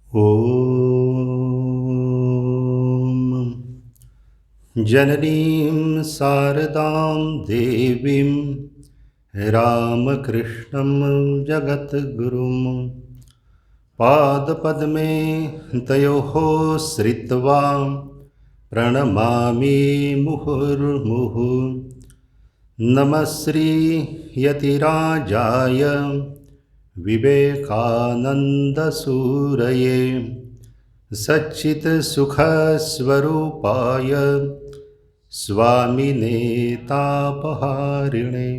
ॐ जननीं शारदां देवीं रामकृष्णं जगद्गुरुं पादपद्मे तयोः श्रित्वा प्रणमामि मुहुर्मुहुः। नमः श्रीयतिराजाय विवेकानन्दसूरये सच्चित्सुखस्वरूपाय स्वामिने तापहारिणे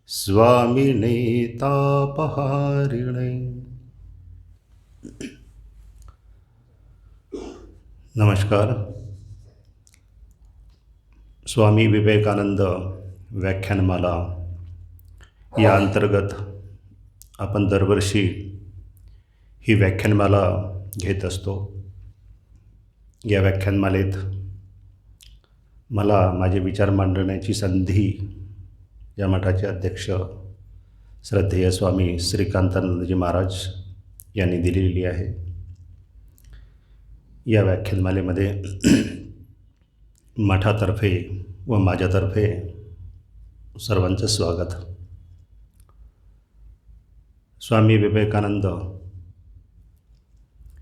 स्वामिने तापहारिणे। नमस्कार। स्वामी विवेकानंद व्याख्यानमाला या अंतर्गत आपण दरवर्षी ही व्याख्यानमाला घेत असतो। या व्याख्यानमालेत मला माझे विचार मांडण्याची संधी या मठाचे अध्यक्ष श्रद्धेय स्वामी श्रीकांतानंदजी महाराज यांनी दिलेली आहे। या व्याख्यानमालेमध्ये मठातर्फे व माझ्यातर्फे सर्वांचं स्वागत। स्वामी विवेकानंद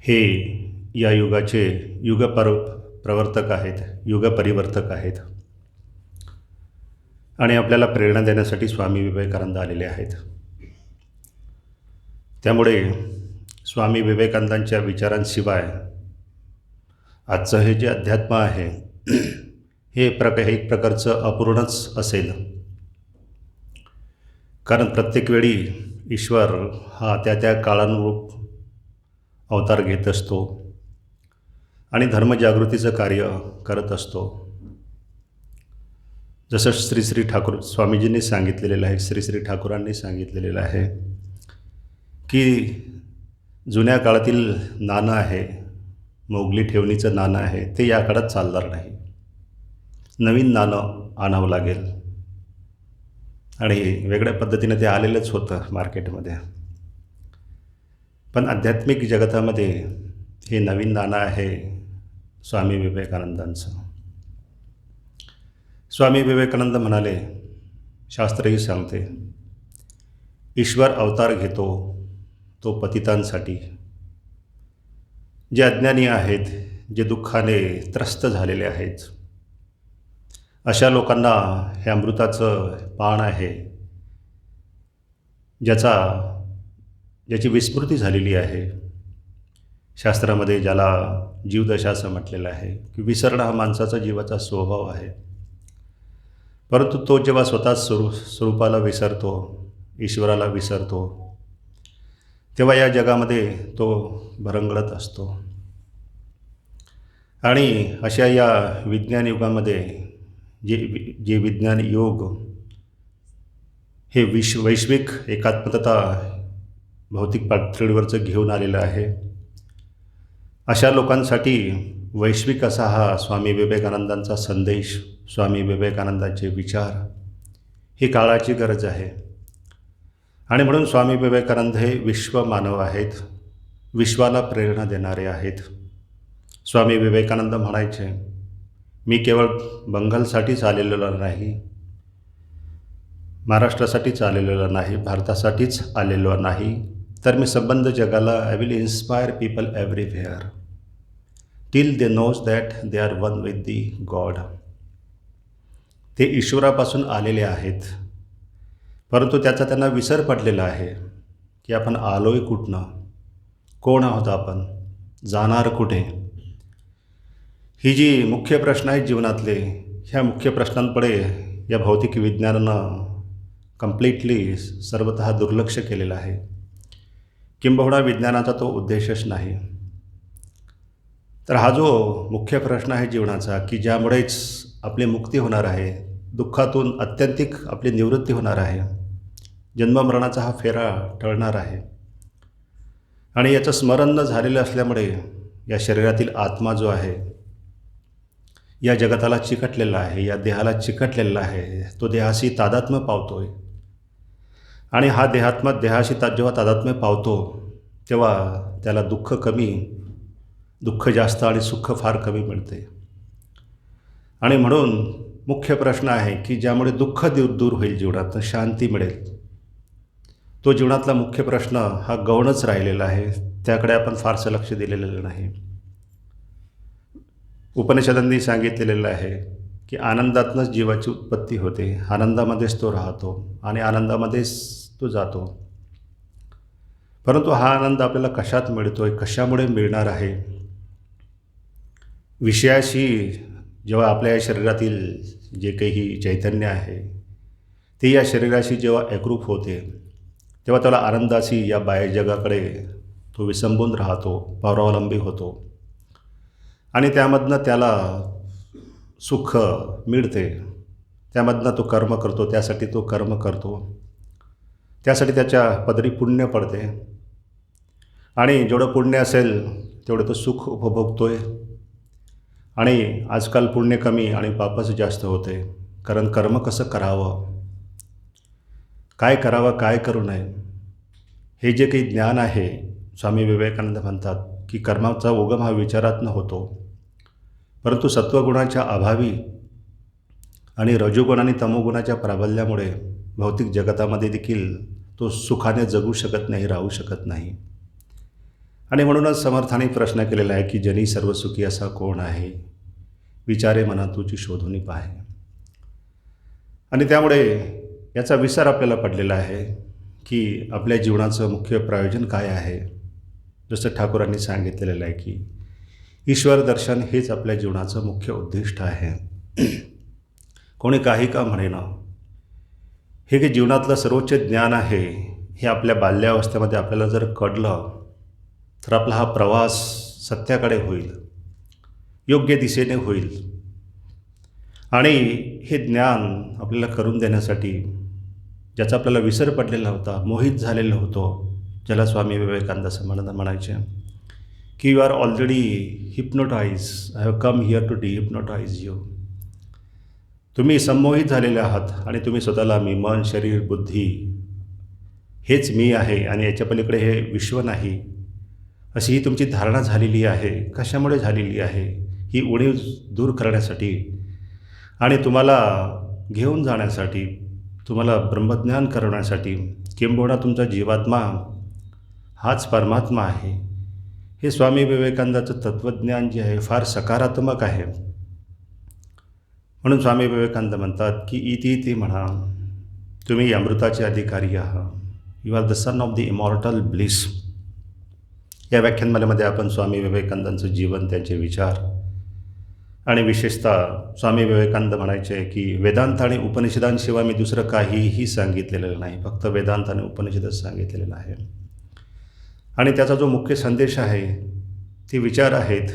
हे या युगाचे प्रवर्तक आहेत, युगपरिवर्तक आहेत आणि आपल्याला प्रेरणा देण्यासाठी स्वामी विवेकानंद आलेले आहेत। त्यामुळे स्वामी विवेकानंदांच्या विचारांशिवाय आजचं हे जे अध्यात्म आहे हे एक प्रकारचं अपूर्णच असेल। कारण प्रत्येक वेळी ईश्वर हा त्या काळानुरूप अवतार घेत असतो आणि धर्मजागृतीचं कार्य करत असतो। जसं श्री श्री ठाकूर स्वामीजींनी सांगितलेलं आहे, श्री श्री ठाकूरांनी सांगितलेलं आहे की जुन्या काळातील नाणं आहे, मोगली ठेवणीचं नाणं आहे, ते या काळात चालणार नाही, नवीन नाणं आणावं लागेल। आणि वेगळ्या पद्धतीने ते आलेलंच होतं मार्केटमध्ये। पण आध्यात्मिक जगतामध्ये हे नवीन नाणं आहे स्वामी विवेकानंदांचं। स्वामी विवेकानंद म्हणाले, शास्त्रही सांगते, ईश्वर अवतार घेतो तो पतितांसाठी, जे अज्ञानी आहेत, जे दुःखाने त्रस्त झालेले आहेत, अशा लोकांना हे अमृताचं पान आहे, ज्याची विस्मृती झालेली आहे। शास्त्रामध्ये ज्याला जीवदशा असं म्हटलेलं आहे की विसरणं हा माणसाचा जीवाचा स्वभाव आहे। परंतु तो जेव्हा स्वतः स्वरूपाला विसरतो, ईश्वराला विसरतो, तेव्हा या जगामध्ये तो भरंगळत असतो। आणि अशा या विज्ञान युगामध्ये जे विज्ञान योग हे वैश्विक एकात्मता भौतिक पातळीवरचं घेऊन आलेलं आहे, अशा लोकांसाठी वैश्विक असा हा स्वामी विवेकानंदांचा संदेश, स्वामी विवेकानंदांचे विचार ही काळाची गरज आहे। आणि म्हणून स्वामी विवेकानंद हे विश्वमानव आहेत, विश्वाला प्रेरणा देणारे आहेत। स्वामी विवेकानंद म्हणायचे, मी केवळ बंगालसाठीच आलेलो नाही, महाराष्ट्रासाठीच आलेलो नाही, भारतासाठीच आलेलो नाही, तर मी संबंध जगाला I will inspire people everywhere till they knows that they are one with the God. ते ईश्वरापासून आलेले आहेत, परंतु त्याचा त्यांना विसर पडलेला आहे की आपण आलोय कुठनं, कोण आहोत आपण, जाणार कुठे। ही जी मुख्य प्रश्न आहेत जीवनातले, ह्या मुख्य प्रश्नांकडे या भौतिक विज्ञानानं कम्प्लिटली सर्वतः दुर्लक्ष केलेलं आहे। किंबहुना विज्ञानाचा तो उद्देशच नाही। तर हा जो मुख्य प्रश्न आहे जीवनाचा की ज्यामुळेच आपली मुक्ती होणार आहे, दुःखातून आत्यंतिक आपली निवृत्ती होणार आहे, जन्ममरणाचा हा फेरा टळणार आहे, आणि याचं स्मरण न झालेलं असल्यामुळे या शरीरातील आत्मा जो आहे या जगताला चिकटलेला आहे, या देहाला चिकटलेला आहे, तो देहाशी तादात्म्य पावतोय। आणि हा देहाशी जेव्हा तादात्म्य पावतो तेव्हा त्याला दुःख जास्त आणि सुख फार कमी मिळते. आणि म्हणून मुख्य प्रश्न आहे की ज्यामुळे दुःख दूर होईल, जीवनात शांती मिळेल, तो जीवनातला मुख्य प्रश्न हा गौणच राहिलेला आहे. त्याकडे आपण फारसं लक्ष दिलेलं नाही. उपनिषदांनी सांगितलेलं आहे की आनंदातनंच जीवाची उत्पत्ती होते, आनंदामध्येच तो राहतो आणि आनंदामध्येच तो जातो. परंतु हा आनंद आपल्याला कशात मिळतोय, कशामुळे मिळणार आहे? विषयाशी जेव्हा आपल्या या शरीरातील जे काही चैतन्य आहे ते या शरीराशी जेव्हा एकरूप होते, तेव्हा त्याला आनंदाशी या बाह्य जगाकडे तो विसंबून राहतो, परावलंबी होतो आणि त्यामधनं त्याला सुख मिळते. त्यामधनं तो कर्म करतो, त्यासाठी तो कर्म करतो, त्यासाठी त्याच्या पदरी पुण्य पडते आणि जेवढं पुण्य असेल तेवढं तो सुख उपभोगतोय. आणि आजकाल पुण्य कमी आणि पापच जास्त होते. कारण कर्म कसं करावं, काय करावं, काय करू नये, हे जे काही ज्ञान आहे, स्वामी विवेकानंद म्हणतात की कर्माचा उगम हा विचारातनं होतो. परंतु सत्वगुणाच्या अभावी आणि रजोगुण आणि तमोगुणाच्या प्राबल्यामुळे भौतिक जगतामध्ये देखील तो सुखाने जगू शकत नाही, राहू शकत नाही. आणि म्हणूनच समर्थाने प्रश्न केलेला आहे की जनी सर्वसुखी असा कोण आहे, विचारे मना तुझी शोधून पाहे. आणि त्यामुळे याचा विसर आपल्याला पडलेला आहे की आपल्या जीवनाचं मुख्य प्रयोजन काय आहे. जसं ठाकूरांनी सांगितलेलं आहे की ईश्वर दर्शन हेच आपल्या जीवनाचं मुख्य उद्दिष्ट आहे. कोणी काही का म्हणेना, हे जे जीवनातलं सर्वोच्च ज्ञान आहे हे आपल्या बाल्यावस्थेमध्ये आपल्याला जर कळलं तर आपला हा प्रवास सत्याकडे होईल, योग्य दिशेने होईल. आणि हे ज्ञान आपल्याला करून देण्यासाठी ज्याचा आपल्याला विसर पडलेला होता, मोहित झालेलो होतो, ज्याला स्वामी विवेकानंद असं म्हणायचे की you are already hypnotise, I have come here to dehypnotise you. तुम्ही संमोहित झालेले आहात आणि तुम्ही स्वतःला मी, मन, शरीर, बुद्धी हेच मी आहे आणि याच्या पलीकडे हे विश्व नाही, अशी ही तुमची धारणा झालेली आहे. कशामुळे झालेली आहे? ही उणीव दूर करण्यासाठी आणि तुम्हाला घेऊन जाण्यासाठी, तुम्हाला ब्रह्मज्ञान करण्यासाठी. किंबहुना तुमचा जीवात्मा हाच परमात्मा आहे. हे स्वामी विवेकानंदाचं तत्त्वज्ञान जे आहे फार सकारात्मक आहे. म्हणून स्वामी विवेकानंद म्हणतात की इति म्हणा, तुम्ही अमृताचे अधिकारी आहात, you are the son of the immortal bliss. या व्याख्यानमालेमध्ये आपण स्वामी विवेकानंदांचं जीवन, त्यांचे विचार आणि विशेषतः स्वामी विवेकानंद म्हणायचे की वेदांत आणि उपनिषदांशिवाय मी दुसरं काहीही सांगितलेलं नाही, फक्त वेदांत आणि उपनिषदच सांगितलेलं आहे. आणि त्याचा जो मुख्य संदेश आहे, ते विचार आहेत,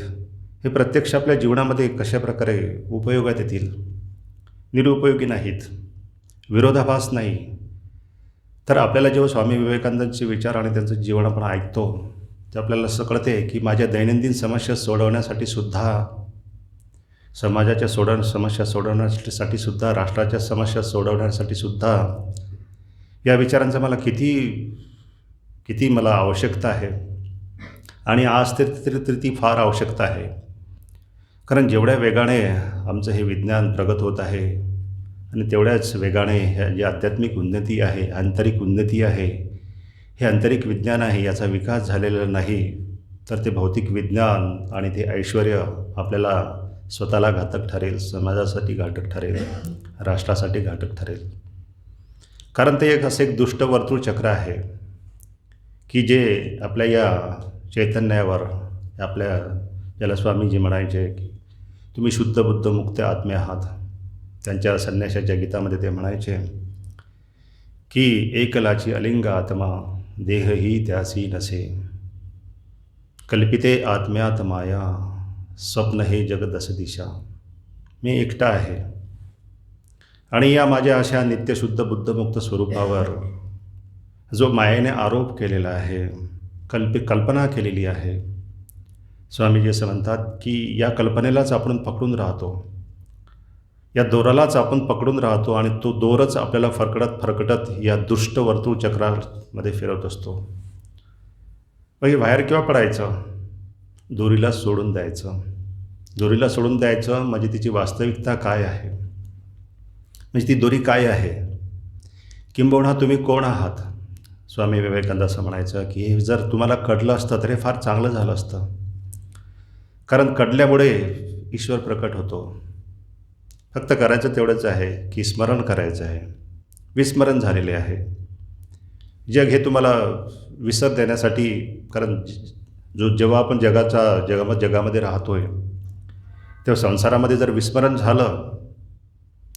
हे प्रत्यक्ष आपल्या जीवनामध्ये कशाप्रकारे उपयोगात येतील. निरुपयोगी नाहीत, विरोधाभास नाही. तर आपल्याला जेव्हा स्वामी विवेकानंदांचे विचार आणि त्यांचं जीवन आपण ऐकतो, ते आपल्याला असं कळते की माझ्या दैनंदिन समस्या सोडवण्यासाठी सुद्धा, समाजाच्या समस्या सोडवण्यासाठी सुद्धा, राष्ट्राच्या समस्या सोडवण्यासाठी सुद्धा या विचारांचा मला किती मला आवश्यकता आहे. आणि आज तरी ती फार आवश्यकता आहे. कारण जेवढ्या वेगाने आमचं हे विज्ञान प्रगत होत आहे आणि तेवढ्याच वेगाने ह्या जी आध्यात्मिक उन्नती आहे, आंतरिक उन्नती आहे, हे आंतरिक विज्ञान आहे, याचा विकास झालेला नाही तर ते भौतिक विज्ञान आणि ते ऐश्वर आपल्याला स्वतःला घातक ठरेल, समाजासाठी घातक ठरेल, राष्ट्रासाठी घातक ठरेल. कारण ते एक दुष्ट वर्तुळ चक्र आहे की जे आपल्या या चैतन्यावर, आपल्या ज्याला स्वामीजी म्हणायचे की तुम्ही शुद्ध बुद्ध मुक्त आत्मे आहात, त्यांच्या संन्यासाच्या गीतामध्ये ते म्हणायचे की एकलाची अलिंग आत्मा देहही त्यासी नसे, कल्पिते आत्म्यात माया स्वप्न हे जग दस दिशा. मी एकटा आहे आणि या माझ्या अशा नित्यशुद्ध बुद्धमुक्त स्वरूपावर जो मायेने आरोप केलेला आहे, कल्पना केलेली आहे, स्वामीजी असं म्हणतात की या कल्पनेलाच आपण पकडून राहतो, या दोरालाच आपण पकडून राहतो आणि तो दोरच आपल्याला फरकटत या दुष्ट वर्तुळ चक्रामध्ये फिरवत असतो. मग हे बाहेर केव्हा पडायचं? दोरीला सोडून द्यायचं. दोरीला सोडून द्यायचं म्हणजे तिची वास्तविकता काय आहे? म्हणजे ती दोरी काय आहे? किंबहुना तुम्ही कोण आहात? स्वामी विवेकानंद असं म्हणायचं की हे जर तुम्हाला कळलं असतं तर हे फार चांगलं झालं असतं. कारण कळल्यामुळे ईश्वर प्रकट होतो. फक्त करायचं तेवढंच आहे की स्मरण करायचं आहे. विस्मरण झालेले आहे. जग हे तुम्हाला विसर देण्यासाठी, कारण जेव्हा आपण जगामध्ये राहतोय तेव्हा संसारामध्ये जर विस्मरण झालं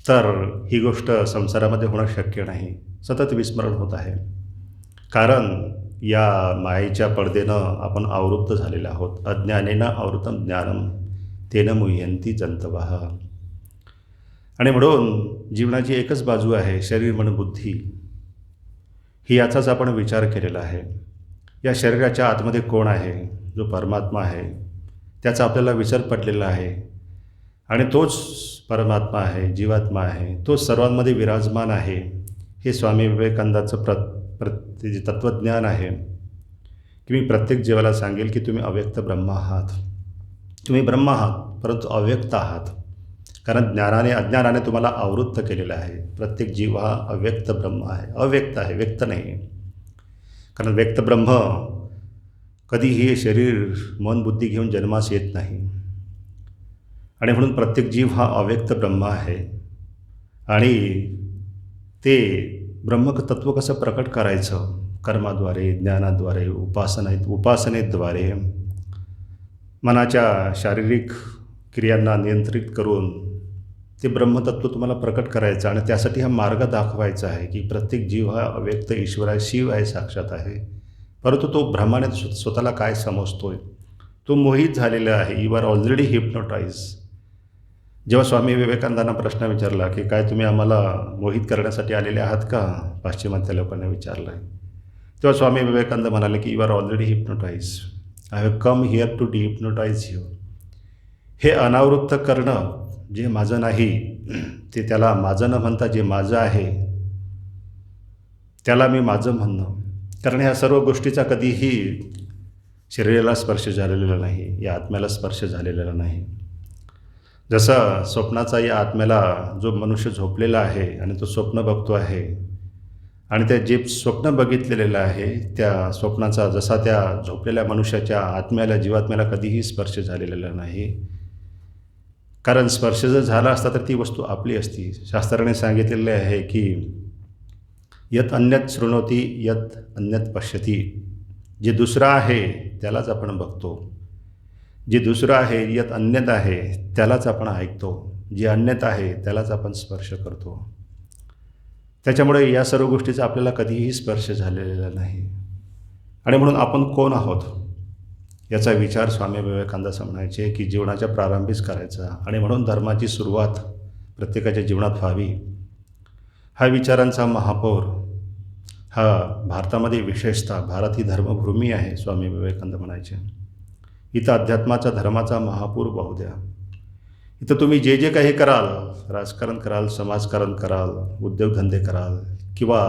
तर ही गोष्ट संसारामध्ये होणं शक्य नाही. सतत विस्मरण होत आहे. कारण या मायेच्या पडदेनं आपण आवृत्त झालेले आहोत. अज्ञानेन आवृतम ज्ञानम तेन मुह्यन्ति जंतवः. आणि म्हणून जीवनाची एकच बाजू आहे, शरीर मन बुद्धी. ही याचाच आपण विचार केलेला आहे. या शरीराच्या आतमध्ये कोण आहे? जो परमात्मा आहे त्याचा आपल्याला विसर पडलेला आहे. आणि तोच परमात्मा आहे, जीवात्मा आहे, तोच सर्वांमध्ये विराजमान आहे. हे स्वामी विवेकानंदाचं जे तत्त्वज्ञान आहे की मी प्रत्येक जीवाला सांगेल की तुम्ही अव्यक्त ब्रह्म आहात. तुम्ही ब्रह्म आहात परंतु अव्यक्त आहात. कारण ज्ञानाने अज्ञानाने तुम्हाला आवृत्त केलेलं आहे. प्रत्येक जीव हा अव्यक्त ब्रह्म आहे, अव्यक्त आहे, व्यक्त नाही. कारण व्यक्त ब्रह्म कधीही शरीर मन बुद्धी घेऊन जन्मास येत नाही. आणि म्हणून प्रत्येक जीव हा अव्यक्त ब्रह्म आहे. आणि ते ब्रह्मतत्व कसं प्रकट करायचं? कर्माद्वारे, ज्ञानाद्वारे, उपासनेद्वारे, मनाच्या शारीरिक क्रियांना नियंत्रित करून ते ब्रह्मतत्व तुम्हाला प्रकट करायचं. आणि त्यासाठी हा मार्ग दाखवायचा आहे की प्रत्येक जीव हा अव्यक्त ईश्वर आहे, शिव आहे, साक्षात आहे. परंतु तो भ्रमाने स्वतःला काय समजतोय? तो मोहित झालेला आहे. You are already hypnotise. जेव्हा स्वामी विवेकानंदांना प्रश्न विचारला की काय तुम्ही आम्हाला मोहित करण्यासाठी आलेले आहात का? पाश्चिमात्य लोकांना विचारलं आहे. तेव्हा स्वामी विवेकानंद म्हणाले की you are already hypnotise. I have come here to dehypnotise you. हे अनावृत्त करणं जे माझं नाही ते त्याला माझं न म्हणता जे माझं आहे त्याला मी माझं म्हणणं. कारण ह्या सर्व गोष्टीचा कधीही शरीराला स्पर्श झालेला नाही, या आत्म्याला स्पर्श झालेला नाही. जसं स्वप्नाचा या आत्म्याला जो मनुष्य झोपलेला आहे आणि तो स्वप्न बघतो आहे आणि त्या जे स्वप्न बघितलेलं आहे त्या स्वप्नाचा जसा त्या झोपलेल्या मनुष्याच्या आत्म्याला, जीवात्म्याला कधीही स्पर्श झालेला नाही. कारण स्पर्श जर झाला असता तर ती वस्तू आपली असती. शास्त्राने सांगितलेले आहे की यत अन्यत शृणोती यत अन्यत पश्यती. जे दुसरं आहे त्यालाच आपण बघतो. जे दुसरं आहे, यत अन्यत आहे, त्यालाच आपण ऐकतो. जे अन्यत आहे त्यालाच आपण स्पर्श करतो. त्याच्यामुळे या सर्व गोष्टीचा आपल्याला कधीही स्पर्श झालेला नाही. आणि म्हणून आपण कोण आहोत याचा विचार स्वामी विवेकानंद असं म्हणायचे की जीवनाच्या प्रारंभीच करायचा. आणि म्हणून धर्माची सुरुवात प्रत्येकाच्या जीवनात व्हावी. हा विचारांचा महापौर हा भारतामध्ये, विशेषतः भारत ही धर्मभूमी आहे स्वामी विवेकानंद म्हणायचे. इथं अध्यात्माचा, धर्माचा महापूर वाहू द्या. इथं तुम्ही जे जे काही कराल, राजकारण कराल, समाजकारण कराल, उद्योगधंदे कराल किंवा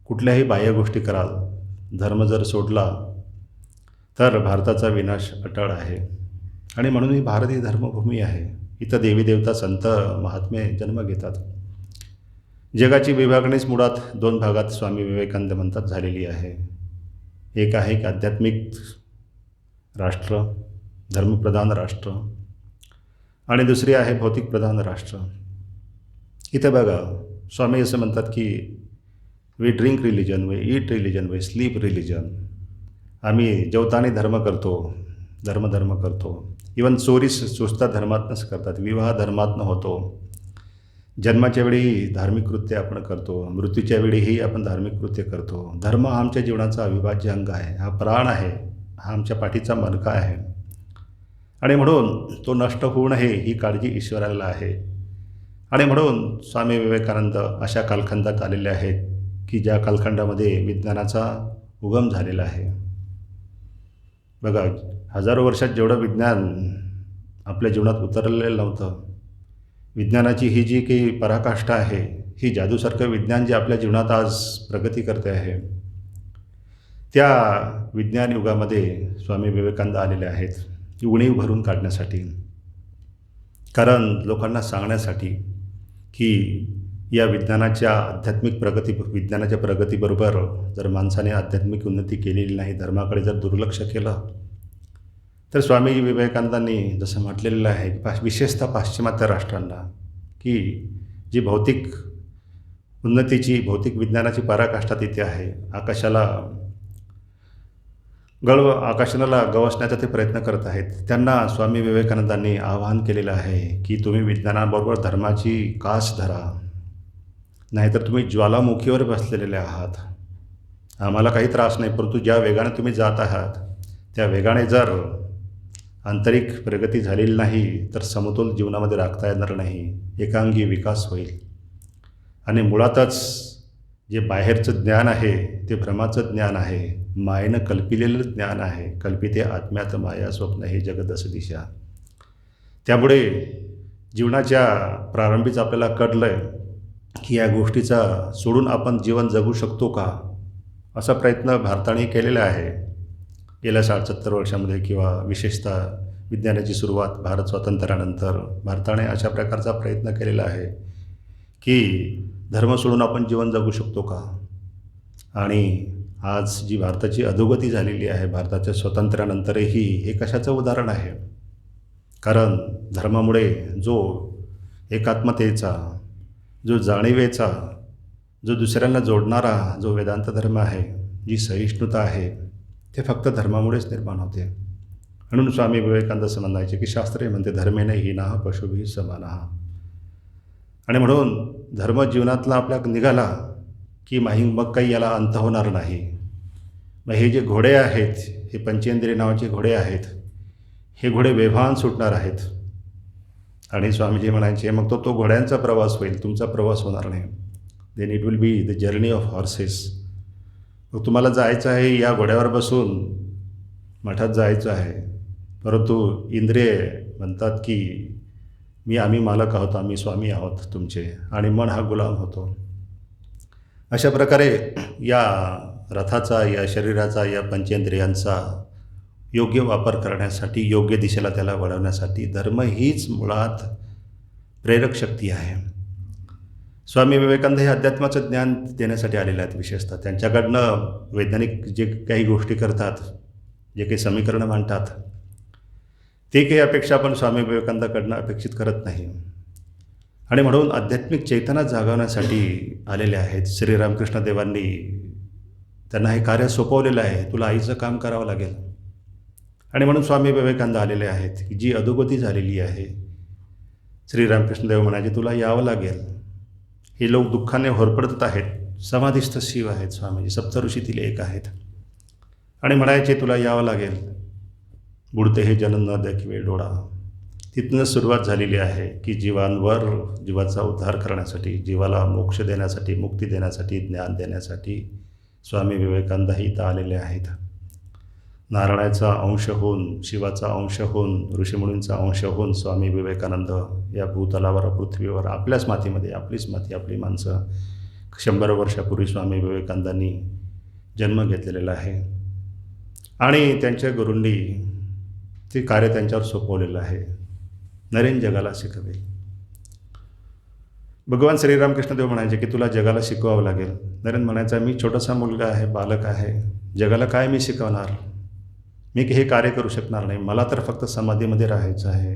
कुठल्याही बाह्य गोष्टी कराल, धर्म जर सोडला तर भारताचा विनाश अटळ आहे. आणि म्हणून ही भारत ही धर्मभूमी आहे. इथं देवी देवता, संत, महात्मे जन्म घेतात. जगाची विभागणीच मुळात दोन भागात स्वामी विवेकानंद म्हणतात झालेली आहे. एक आहे की आध्यात्मिक राष्ट्र, धर्मप्रधान राष्ट्र, आणि दुसरी आहे भौतिक प्रधान राष्ट्र. इथे बघा स्वामी असं म्हणतात की we drink religion, we eat religion, we sleep religion. आम्ही जेवताना धर्म करतो, धर्म करतो. इवन चोरीसुद्धा धर्मातनंच करतात. विवाह धर्मातनं होतो. जन्माच्या वेळी धार्मिक कृत्य आपण करतो, मृत्यूच्या वेळीही आपण धार्मिक कृत्य करतो. धर्म हा आमच्या जीवनाचा अविभाज्य अंग आहे, हा प्राण आहे, हा आमच्या पाठीचा मणका आहे. आणि म्हणून तो नष्ट होऊ नये ही काळजी ईश्वराला आहे. आणि म्हणून स्वामी विवेकानंद अशा कालखंडात आलेले आहेत की ज्या कालखंडामध्ये विज्ञानाचा उगम झालेला आहे. बघा, हजारो वर्षात जेवढं विज्ञान आपल्या जीवनात उतरलेलं नव्हतं, विज्ञानाची ही जी काही पराकाष्ठा आहे, ही जादूसारखं विज्ञान जे आपल्या जीवनात आज प्रगती करते आहे, त्या विज्ञान युगामध्ये स्वामी विवेकानंद आलेले आहेत, ही उणीव भरून काढण्यासाठी. कारण लोकांना सांगण्यासाठी की या विज्ञानाच्या प्रगतीबरोबर जर माणसाने आध्यात्मिक उन्नती केलेली नाही, धर्माकडे जर दुर्लक्ष केलं, तर स्वामी विवेकानंदांनी जसं म्हटलेलं आहे की विशेषतः पाश्चिमात्य राष्ट्रांना की जी भौतिक उन्नतीची, भौतिक विज्ञानाची पराकाष्ठा तिथे आहे, आकाशाला गवसण्याचा ते प्रयत्न करत आहेत, त्यांना स्वामी विवेकानंदांनी आवाहन केलेलं आहे की तुम्ही विज्ञानाबरोबर धर्माची कास धरा, नाहीतर तुम्ही ज्वालामुखीवर बसलेले आहात. आम्हाला काही त्रास नाही, परंतु ज्या वेगाने तुम्ही जात आहात त्या वेगाने जर आंतरिक प्रगती झालेली नाही तर समतोल जीवनामध्ये राखता येणार नाही, एकांगी विकास होईल. आणि मुळातच जे बाहेरचं ज्ञान आहे ते भ्रमाचं ज्ञान आहे, मायेनं कल्पिलेलं ज्ञान आहे. कल्पिते आत्म्यात माया स्वप्न हे जगदस दिशा. त्यामुळे जीवनाच्या प्रारंभीच आपल्याला कळलं की या गोष्टीचा सोडून आपण जीवन जगू शकतो का, असा प्रयत्न भारताने केलेला आहे गेल्या 60-70 वर्षामध्ये, किंवा विशेषतः विज्ञानाची सुरुवात भारत स्वातंत्र्यानंतर भारताने अशा प्रकारचा प्रयत्न केलेला आहे की धर्म सोडून आपण जीवन जगू शकतो का. आणि आज जी भारताची अधोगती झालेली आहे भारताच्या स्वातंत्र्यानंतरही, हे कशाचं उदाहरण आहे. कारण धर्मामुळे जो एकात्मतेचा, जो जाणीवेचा, जो दुसऱ्यांना जोडणारा जो वेदांत धर्म आहे, जी सहिष्णुता आहे, ते फक्त धर्मामुळेच निर्माण होते. म्हणून स्वामी विवेकानंद असं म्हणायचे की शास्त्रे म्हणते धर्मेने हीनाः पशुभिः समानः. आणि म्हणून धर्म जीवनातला आपल्या निघाला की मग काही याला अंत होणार नाही. मग हे जे घोडे आहेत, हे पंचेंद्रिय नावाचे घोडे आहेत, हे घोडे वेव्हान सुटणार आहेत. आणि स्वामीजी म्हणायचे मग तो घोड्यांचा प्रवास होईल, तुमचा प्रवास होणार नाही. Then it will be the journey of horses. मग तुम्हाला जायचं आहे या घोड्यावर बसून मठात जायचं आहे, परंतु इंद्रिय म्हणतात की आम्ही मालक आहोत, आम्ही स्वामी आहोत तुमचे, आणि मन हा गुलाम होतो. अशा प्रकारे या रथाचा, या शरीराचा, या पंचेंद्रियांचा योग्य वापर करण्यासाठी, योग्य दिशेला त्याला वळवण्यासाठी धर्म हीच मुळात प्रेरक शक्ती आहे. स्वामी विवेकानंद हे अध्यात्माचं ज्ञान देण्यासाठी आलेले आहेत. विशेषतः त्यांच्याकडनं वैज्ञानिक जे काही गोष्टी करतात, जे काही समीकरणं मांडतात, ते काही अपेक्षा आपण स्वामी विवेकानंदाकडनं अपेक्षित करत नाही. आणि म्हणून आध्यात्मिक चैतन्य जागवण्यासाठी आलेले आहेत. श्रीरामकृष्ण देवांनी त्यांना हे कार्य सोपवलेलं आहे, तुला आईचं काम करावं लागेल. आणि म्हणून स्वामी विवेकानंद आलेले आहेत की जी अधोगती झालेली आहे, श्रीरामकृष्ण देव म्हणायचे तुला यावं लागेल. हे लोक दुःखाने होरपडत आहेत, समाधिस्थ शिव आहेत स्वामीजी, सप्तऋषीतील एक आहेत. आणि म्हणायचे तुला यावं लागेल, बुडते हे जन न देखवे डोळा. तिथनं सुरुवात झालेली आहे की जीवाचा उद्धार करण्यासाठी, जीवाला मोक्ष देण्यासाठी, मुक्ती देण्यासाठी, ज्ञान देण्यासाठी स्वामी विवेकानंद ही इथं आलेले आहेत. नारायणाचा अंश होऊन, शिवाचा अंश होऊन, ऋषीमुनींचा अंश होऊन स्वामी विवेकानंद या भूतलावर, पृथ्वीवर, आपल्याच मातीमध्ये, आपलीच माती, आपली माणसं, 100 वर्षापूर्वी स्वामी विवेकानंदांनी जन्म घेतलेला आहे. आणि त्यांच्या गुरूंनी ते कार्य त्यांच्यावर सोपवलेलं आहे. नरेन जगाला शिकवे. भगवान श्रीरामकृष्णदेव म्हणायचे की तुला जगाला शिकवावं लागेल. नरेन म्हणायचा मी छोटासा मुलगा आहे, बालक आहे, जगाला काय मी शिकवणार, मी हे कार्य करू शकणार नाही. मला तर फक्त समाधीमध्ये राहायचं आहे,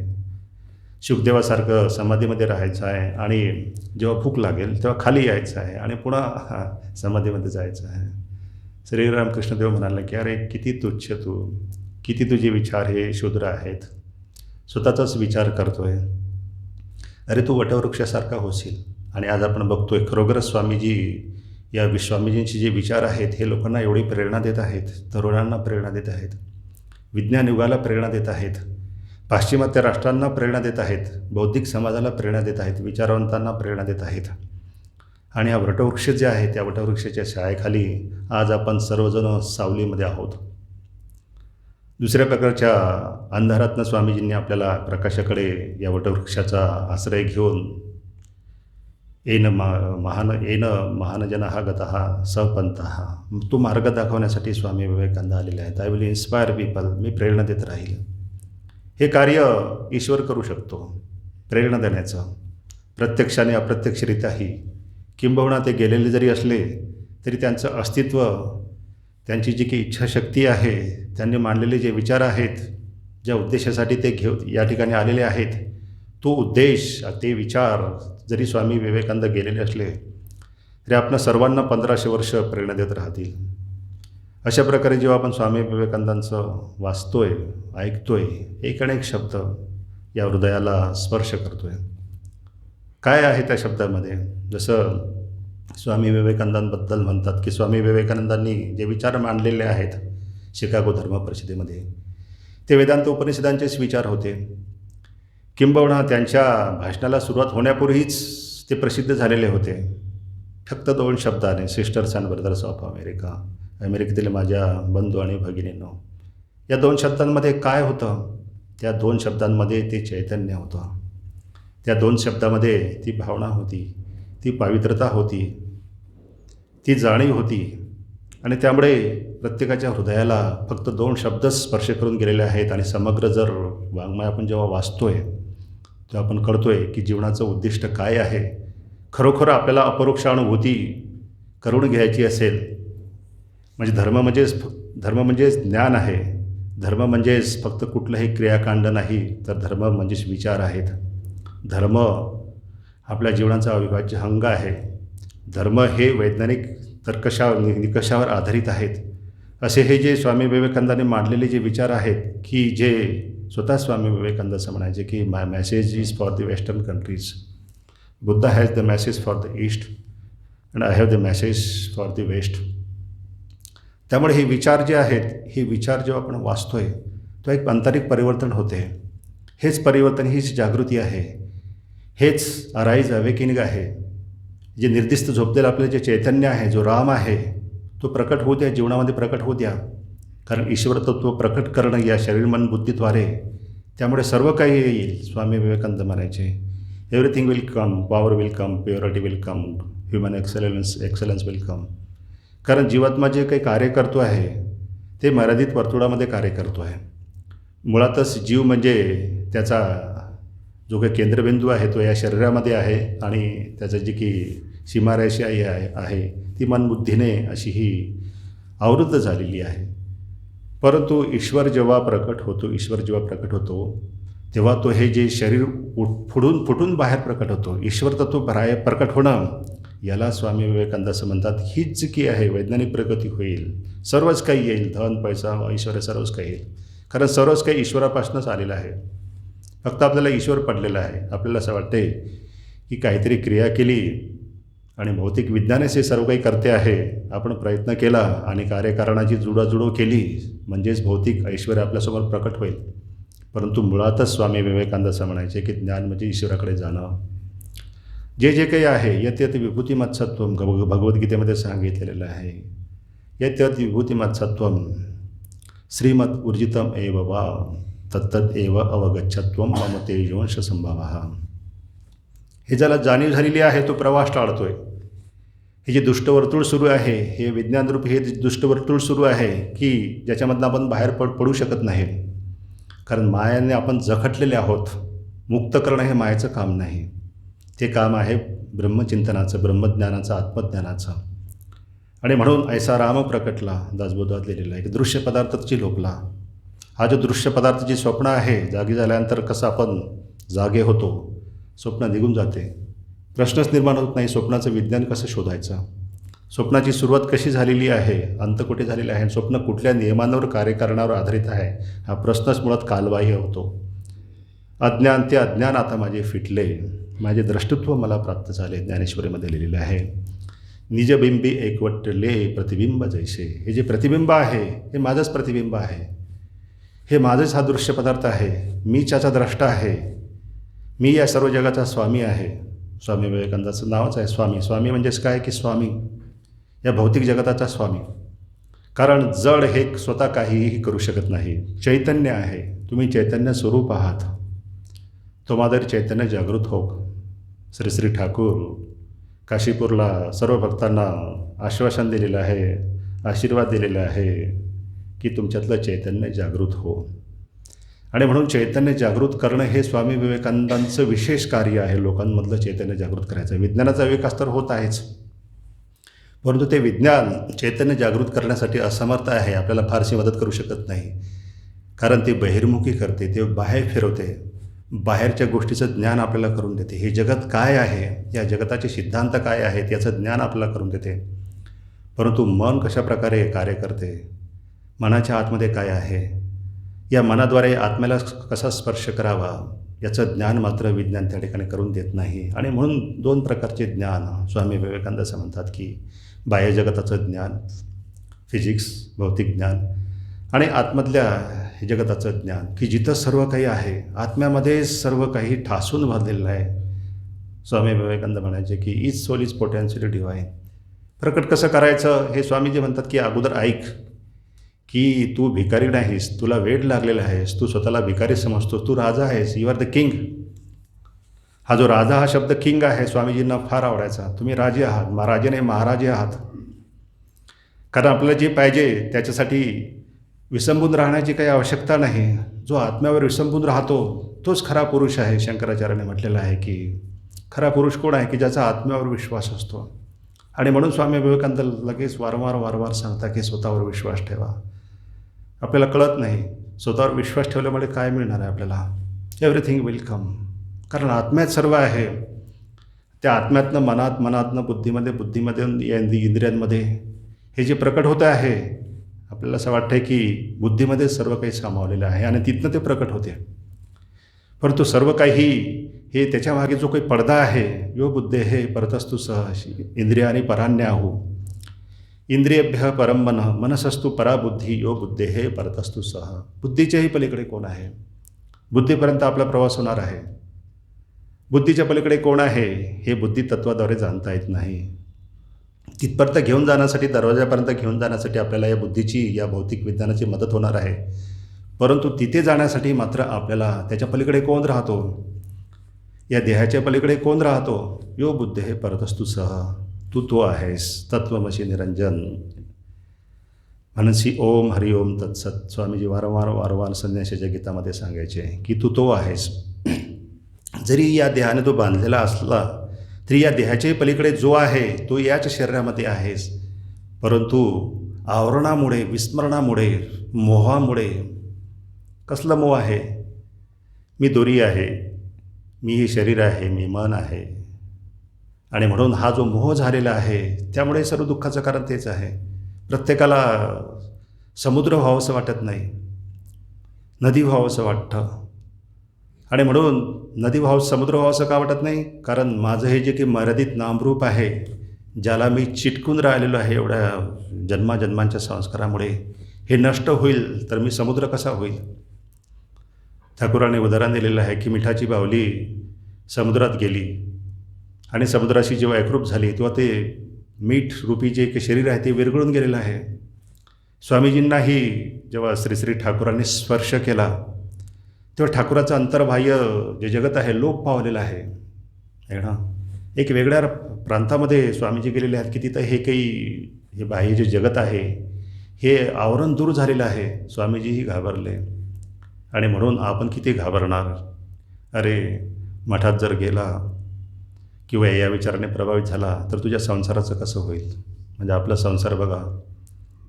शुकदेवासारखं समाधीमध्ये राहायचं आहे, आणि जेव्हा भूक लागेल तेव्हा खाली यायचं आहे आणि पुन्हा समाधीमध्ये जायचं आहे. श्रीरामकृष्णदेव म्हणाले की अरे किती तुच्छ तू, किती तुझे विचार हे शूद्र आहेत, स्वतःचाच विचार करतोय, अरे तू वटवृक्षासारखा होशील. आणि आज आपण बघतोय खरोखरच स्वामीजींचे जे विचार आहेत हे लोकांना एवढी प्रेरणा देत आहेत, तरुणांना प्रेरणा देत आहेत, विज्ञान युगाला प्रेरणा देत आहेत, पाश्चिमात्य राष्ट्रांना प्रेरणा देत आहेत, बौद्धिक समाजाला प्रेरणा देत आहेत, विचारवंतांना प्रेरणा देत आहेत. आणि हा वटवृक्ष जे आहे त्या वटवृक्षाच्या छायेखाली आज आपण सर्वजण सावलीमध्ये आहोत. दुसऱ्या प्रकारच्या अंधारातनं स्वामीजींनी आपल्याला प्रकाशाकडे, या वटवृक्षाचा आश्रय घेऊन येन महानजनः गतः सपंथः. तो मार्ग दाखवण्यासाठी स्वामी विवेकानंद आलेले आहेत. I will inspire people. मी प्रेरणा देत राहील. हे कार्य ईश्वर करू शकतो, प्रेरणा देण्याचं, प्रत्यक्षाने अप्रत्यक्षरित्याही. किंबहुना ते गेलेले जरी असले तरी त्यांचं अस्तित्व, त्यांची जी काही इच्छाशक्ती आहे, त्यांनी मांडलेले जे विचार आहेत, ज्या उद्देशासाठी ते या ठिकाणी आलेले आहेत, तो उद्देश, ते विचार जरी स्वामी विवेकानंद गेलेले असले तरी आपण सर्वांना 1500 वर्ष प्रेरणा देत राहतील. अशा प्रकारे जेव्हा आपण स्वामी विवेकानंदांचं वाचतोय, ऐकतोय, एक अनेक शब्द या हृदयाला स्पर्श करतोय. काय आहे त्या शब्दामध्ये? जसं स्वामी विवेकानंदांबद्दल म्हणतात की स्वामी विवेकानंदांनी जे विचार मांडलेले आहेत शिकागो धर्म परिषदेमध्ये, ते वेदांत उपनिषदांचेच विचार होते. किंबहुना त्यांच्या भाषणाला सुरुवात होण्यापूर्वीच ते प्रसिद्ध झालेले होते. फक्त 2 शब्दाने, sisters and brothers of America, अमेरिकेतील माझ्या बंधू आणि भगिनींनो. या 2 शब्दांमध्ये काय होतं? त्या 2 शब्दांमध्ये ते चैतन्य होतं. त्या 2 शब्दामध्ये ती भावना होती, ती पावित्रता होती, ती जाणीव होती. आणि त्यामुळे प्रत्येकाच्या हृदयाला फक्त 2 शब्दच स्पर्श करून गेलेले आहेत. आणि समग्र जर वाङ्मय आपण जेव्हा वाचतोय तेव्हा आपण कळतोय की जीवनाचं उद्दिष्ट काय आहे. खरोखर आपल्याला अपरोक्ष अनुभूती करून घ्यायची असेल, म्हणजे धर्म म्हणजेच ज्ञान आहे. धर्म म्हणजेच फक्त कुठलंही क्रियाकांड नाही, तर धर्म म्हणजेच विचार आहेत. धर्म आपल्या जीवनाचा अविभाज्य अंग आहे. धर्म हे वैज्ञानिक निकषावर आधारित आहेत. असे हे जे स्वामी विवेकानंदांनी मांडलेले जे विचार आहेत, की जे स्वतः स्वामी विवेकानंद असं म्हणायचे की my message is for the Western countries. Buddha has the message for the East and I have the message for the West. त्यामुळे हे विचार जे आहेत, हे विचार जेव्हा आपण वाचतोय तो एक आंतरिक परिवर्तन होते. हेच परिवर्तन, हीच जागृती आहे, हेच अराईज अवेकिनिंग आहे. जे निर्दिष्ट झोपलेलं आपलं जे चैतन्य आहे, जो राम आहे, तो प्रकट होऊ द्या, जीवनामध्ये प्रकट होऊ द्या. कारण ईश्वर तत्व प्रकट करणं या शरीर मन बुद्धीद्वारे, त्यामुळे सर्व काही येईल. स्वामी विवेकानंद म्हणायचे everything will come, power will come, purity will come, human excellence will come. कारण जीवात्मा जे काही कार्य करतो आहे ते मर्यादित वर्तुळामध्ये कार्य करतो आहे. मुळातच जीव म्हणजे त्याचा जो काही केंद्रबिंदू आहे तो या शरीरामध्ये आहे. आणि त्याचं जी की सीमारेषा आहे ती मनबुद्धीने अशी ही आवृत्त झालेली आहे. परंतु ईश्वर जेव्हा प्रकट होतो तेव्हा तो हे जे शरीर फुटून बाहेर प्रकट होतो. ईश्वर तत्व बाहेर प्रकट होणं, याला स्वामी विवेकानंद असं म्हणतात. हीच जी की आहे वैज्ञानिक प्रगती होईल, सर्वच काही येईल, धन पैसा ऐश्वर्य सर्वच काही येईल. कारण सर्वच काही ईश्वरापासूनच आलेलं आहे. फक्त आपल्याला ईश्वर पडलेला आहे. आपल्याला असं वाटते की काहीतरी क्रिया केली आणि भौतिक विज्ञानच हे सर्व काही करते आहे. आपण प्रयत्न केला आणि कार्यकारणाची जुळवाजुळव केली म्हणजेच भौतिक ऐश्वर्य आपल्यासमोर प्रकट होईल. परंतु मुळातच स्वामी विवेकानंद असं म्हणायचे की ज्ञान म्हणजे ईश्वराकडे जाणं. जे काही आहे यत् यत् विभूतिमत्सत्वम, भगवद्गीतेमध्ये सांगितलेलं आहे. यत् यत् विभूतिमत्सत्वम श्रीमद ऊर्जितम एव वा तत्तत् एव अवगच्छत्वम मम तेजोंश संभावः. हे ज्याला जाणीव झालेली आहे तो प्रवास टाळतोय. हे जे दुष्टवर्तुळ सुरू आहे, हे विज्ञानरूपी हे दुष्टवर्तुळ सुरू आहे की ज्याच्यामधनं आपण बाहेर पडू शकत नाही. कारण मायाने आपण जखटलेले आहोत. मुक्त करणं हे मायेचं काम नाही, ते काम आहे ब्रह्मचिंतनाचं, ब्रह्मज्ञानाचं, आत्मज्ञानाचं. आणि म्हणून ऐसा राम प्रकटला, दासबोधात लिहिलेला आहे की दृश्य पदार्थाची लोपला. हा जो दृश्य पदार्थाची स्वप्न आहे, जागी झाल्यानंतर कसं आपण जागे होतो, स्वप्न निघून जाते, प्रश्नच निर्माण होत नाही. स्वप्नाचं विज्ञान कसं शोधायचं, स्वप्नाची सुरुवात कशी झालेली आहे, अंत कुठे झालेला आहे, स्वप्न कुठल्या नियमांवर कार्य करण्यावर आधारित आहे, हा प्रश्नच मुळात कालबाह्य होतो. अज्ञान ते अज्ञान आता माझे फिटले, माझे द्रष्टत्व मला प्राप्त झाले, ज्ञानेश्वरीमध्ये लिहिलेलं आहे. निजबिंबी एकवटले प्रतिबिंब जैसे. हे जे प्रतिबिंब आहे हे माझंच प्रतिबिंब आहे, हे माझंच हा दृश्य पदार्थ आहे, मी त्याचा द्रष्टा आहे, मी या सर्व जगाचा स्वामी आहे. स्वामी विवेकानंदाचं नावच आहे स्वामी. स्वामी म्हणजेच काय की स्वामी, या भौतिक जगताचा स्वामी. कारण जड हे स्वतः काहीही करू शकत नाही. चैतन्य आहे, तुम्ही चैतन्य स्वरूप आहात. तुम्हादर चैतन्य जागृत हो. श्री श्री ठाकूर काशीपूरला सर्व भक्तांना आश्वासन दिलेलं आहे, आशीर्वाद दिलेला आहे की तुमच्यातलं चैतन्य जागृत हो. आणि म्हणून चैतन्य जागृत करणं हे स्वामी विवेकानंदांचं विशेष कार्य आहे. लोकांमधलं चैतन्य जागृत करायचं. विज्ञानाचा विकास तर होत आहेच, परंतु ते विज्ञान चैतन्य जागृत करण्यासाठी असमर्थ आहे. आपल्याला फारशी मदत करू शकत नाही, कारण ते बहिर्मुखी करते, ते बाहेर फिरवते, बाहेरच्या गोष्टीचं ज्ञान आपल्याला करून देते. हे जगत काय आहे, या जगताचे सिद्धांत काय आहेत याचं ज्ञान आपल्याला करून देते. परंतु मन कशा प्रकारे कार्य करते, मनाच्या आतमध्ये काय आहे, या मनाद्वारे आत्म्याला कसा स्पर्श करावा याचं ज्ञान मात्र विज्ञान त्या ठिकाणी करून देत नाही. आणि म्हणून 2 प्रकारचे ज्ञान स्वामी विवेकानंद असं म्हणतात की बाह्य जगताचं ज्ञान, फिजिक्स, भौतिक ज्ञान, आणि आतमधल्या जगताचं ज्ञान की जिथं सर्व काही आहे, आत्म्यामध्ये सर्व काही ठासून भरलेलं आहे. स्वामी विवेकानंद म्हणायचे की is soul is potential divine. प्रकट कसं करायचं हे स्वामीजी म्हणतात की अगोदर ऐक की तू भिकारी नाहीस, तुला वेड लागलेला आहेस, तू स्वतःला भिकारी समजतोस, तू राजा आहेस, यू आर द किंग. हा जो राजा हा शब्द किंग आहे स्वामीजींना फार आवडायचा. तुम्ही राजे आहात, राजे नाही महाराजे आहात. कारण आपल्याला जे पाहिजे त्याच्यासाठी विसंबून राहण्याची काही आवश्यकता नाही. जो आत्म्यावर विसंबून राहतो तोच खरा पुरुष आहे. शंकराचार्याने म्हटलेलं आहे की खरा पुरुष कोण आहे की ज्याचा आत्म्यावर विश्वास असतो. आणि म्हणून स्वामी विवेकानंद लगेच वारंवार सांगता की स्वतःवर विश्वास ठेवा. आपल्याला कळत नाही स्वतःवर विश्वास ठेवल्यामुळे काय मिळणार आहे आपल्याला. Everything will come. कारण आत्म्यात सर्व आहे. त्या आत्म्यातनं मनातनं बुद्धीमध्ये या इंद्रियांमध्ये हे जे प्रकट होतं आहे, आपल्याला असं वाटतं की बुद्धीमध्ये सर्व काही सामावलेलं आहे आणि तिथनं ते प्रकट होते. परंतु सर्व काही हे त्याच्यामागे जो काही पडदा आहे, यो बुद्धे हे परतस्तु सहशी इंद्रियानी पराण्याहू इंद्रियभ्य परम मन मनसस्तु परा बुद्धी यो बुद्धे हे परतस्तु सह. बुद्धीच्याही पलीकडे कोण आहे? बुद्धीपर्यंत आपला प्रवास होणार आहे. बुद्धीच्या पलीकडे कोण आहे हे बुद्धी तत्वाद्वारे जाणता येत नाही. तिथपर्यंत घेऊन जाण्यासाठी, दरवाजापर्यंत घेऊन जाण्यासाठी आपल्याला या बुद्धीची, या भौतिक विज्ञानाची मदत होणार आहे. परंतु तिथे जाण्यासाठी मात्र आपल्याला त्याच्या पलीकडे कोण राहतो, या देहाच्या पलीकडे कोण राहतो? यो बुद्धे हे परतस्तु सह. तू तो आहेस. तत्वमसी निरंजन. म्हणसी ओम हरि ओम तत्सत. स्वामीजी वारंवार संन्यासाच्या गीतामध्ये सांगायचे की तू तो आहेस. जरी या देहाने तो बांधलेला असला तरी या देहाच्याही पलीकडे जो आहे तो याच शरीरामध्ये आहेस. परंतु आवरणामुळे, विस्मरणामुळे, मोहामुळे, कसलं मोह आहे? मी दोरी आहे, मी हे शरीर आहे, मी मन आहे. आणि म्हणून हा जो मोह झालेला आहे त्यामुळे सर्व दुःखाचं कारण तेच आहे. प्रत्येकाला समुद्र व्हावंसं वाटत नाही, नदी व्हावंसं वाटतं. आणि म्हणून नदी समुद्र व्हावंसं का वाटत नाही? कारण माझं हे जे काही मर्यादित नामरूप आहे, ज्याला मी चिटकून राहिलेलो आहे एवढ्या जन्मांच्या संस्कारामुळे, हे नष्ट होईल तर मी समुद्र कसा होईल? ठाकूरांनी उदाहरण दिलेलं आहे की मिठाची बावली समुद्रात गेली आणि समुद्राशी जेव्हा एकरूप झाली तेव्हा ते मीठ रूपी जे काही शरीर आहे ते विरघळून गेलेलं आहे. स्वामीजींनाही जेव्हा श्री ठाकूरांनी स्पर्श केला तेव्हा ठाकूराचं अंतर्बाह्य जे जगत आहे लोप पावलेलं आहे. ना एक वेगळ्या प्रांतामध्ये स्वामीजी गेलेले आहेत की तिथं हे बाह्य जे जगत आहे हे आवरण दूर झालेलं आहे. स्वामीजीही घाबरले. आणि म्हणून आपण किती घाबरणार? अरे मठात जर गेला किंवा या विचाराने प्रभावित झाला तर तुझ्या संसाराचं कसं होईल? म्हणजे आपला संसार बघा,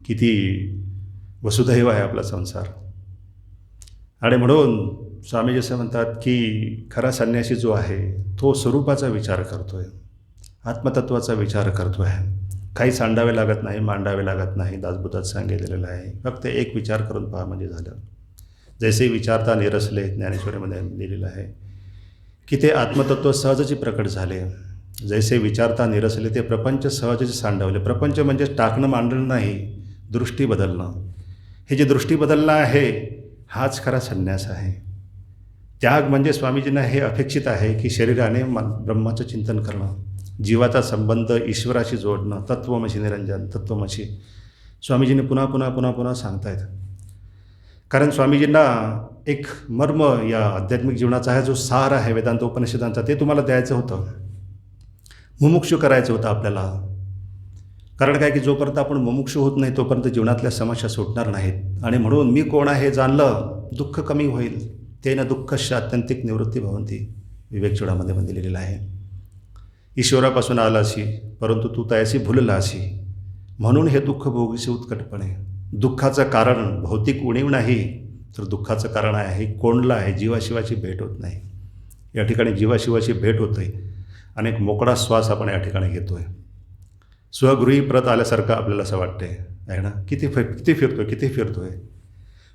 किती वसुदैव आहे आपला संसार. आणि म्हणून स्वामीजी असं म्हणतात की खरा संन्यासी जो आहे तो स्वरूपाचा विचार करतो आहे, आत्मतत्वाचा विचार करतो आहे. काही सांडावे लागत नाही, मांडावे लागत नाही. दासबोधात सांगितलेलं आहे, फक्त एक विचार करून पहा म्हणजे झालं. जैसे विचारता निरसले, ज्ञानेश्वरीमध्ये लिहिलेलं आहे की ते आत्मतत्व सहजची प्रकट झाले. जैसे विचारता निरसले, ते प्रपंच सहजच सांडवले. प्रपंच म्हणजे टाकणं मांडणं नाही, दृष्टी बदलणं. हे जे दृष्टी बदलणं आहे हाच खरा संन्यास आहे. त्याग म्हणजे स्वामीजींना हे अपेक्षित आहे की शरीराने ब्रह्माचं चिंतन करणं, जीवाचा संबंध ईश्वराशी जोडणं. तत्वमसी निरंजन, तत्वमसी स्वामीजींनी पुन्हा सांगतायत. कारण स्वामीजींना एक मर्म या आध्यात्मिक जीवनाचा आहे, जो सार आहे वेदांत उपनिषदांचा, ते तुम्हाला द्यायचं होतं. मुमुक्षू करायचं होतं आपल्याला. कारण काय की जोपर्यंत आपण मुमुक्षू होत नाही तोपर्यंत जीवनातल्या समस्या सुटणार नाहीत. आणि म्हणून मी कोण आहे जाणलं दुःख कमी होईल. तेन दुःखस्य आत्यंतिक निवृत्ती भवंती, विवेक चूडामध्ये पण दिलेलं आहे. ईश्वरापासून आलासी परंतु तू तयासी भुललासी, म्हणून हे दुःख भोगीशी उत्कटपणे. दुःखाचं कारण भौतिक उणीव नाही, तर दुःखाचं कारण आहे कोंडलं आहे, जीवाशिवाची भेट होत नाही. या ठिकाणी जीवाशिवाची भेट होते आणि एक मोकळा श्वास आपण या ठिकाणी घेतो आहे. स्वगृही परत आल्यासारखं आपल्याला असं वाटते आहे ना. किती फिरतो आहे,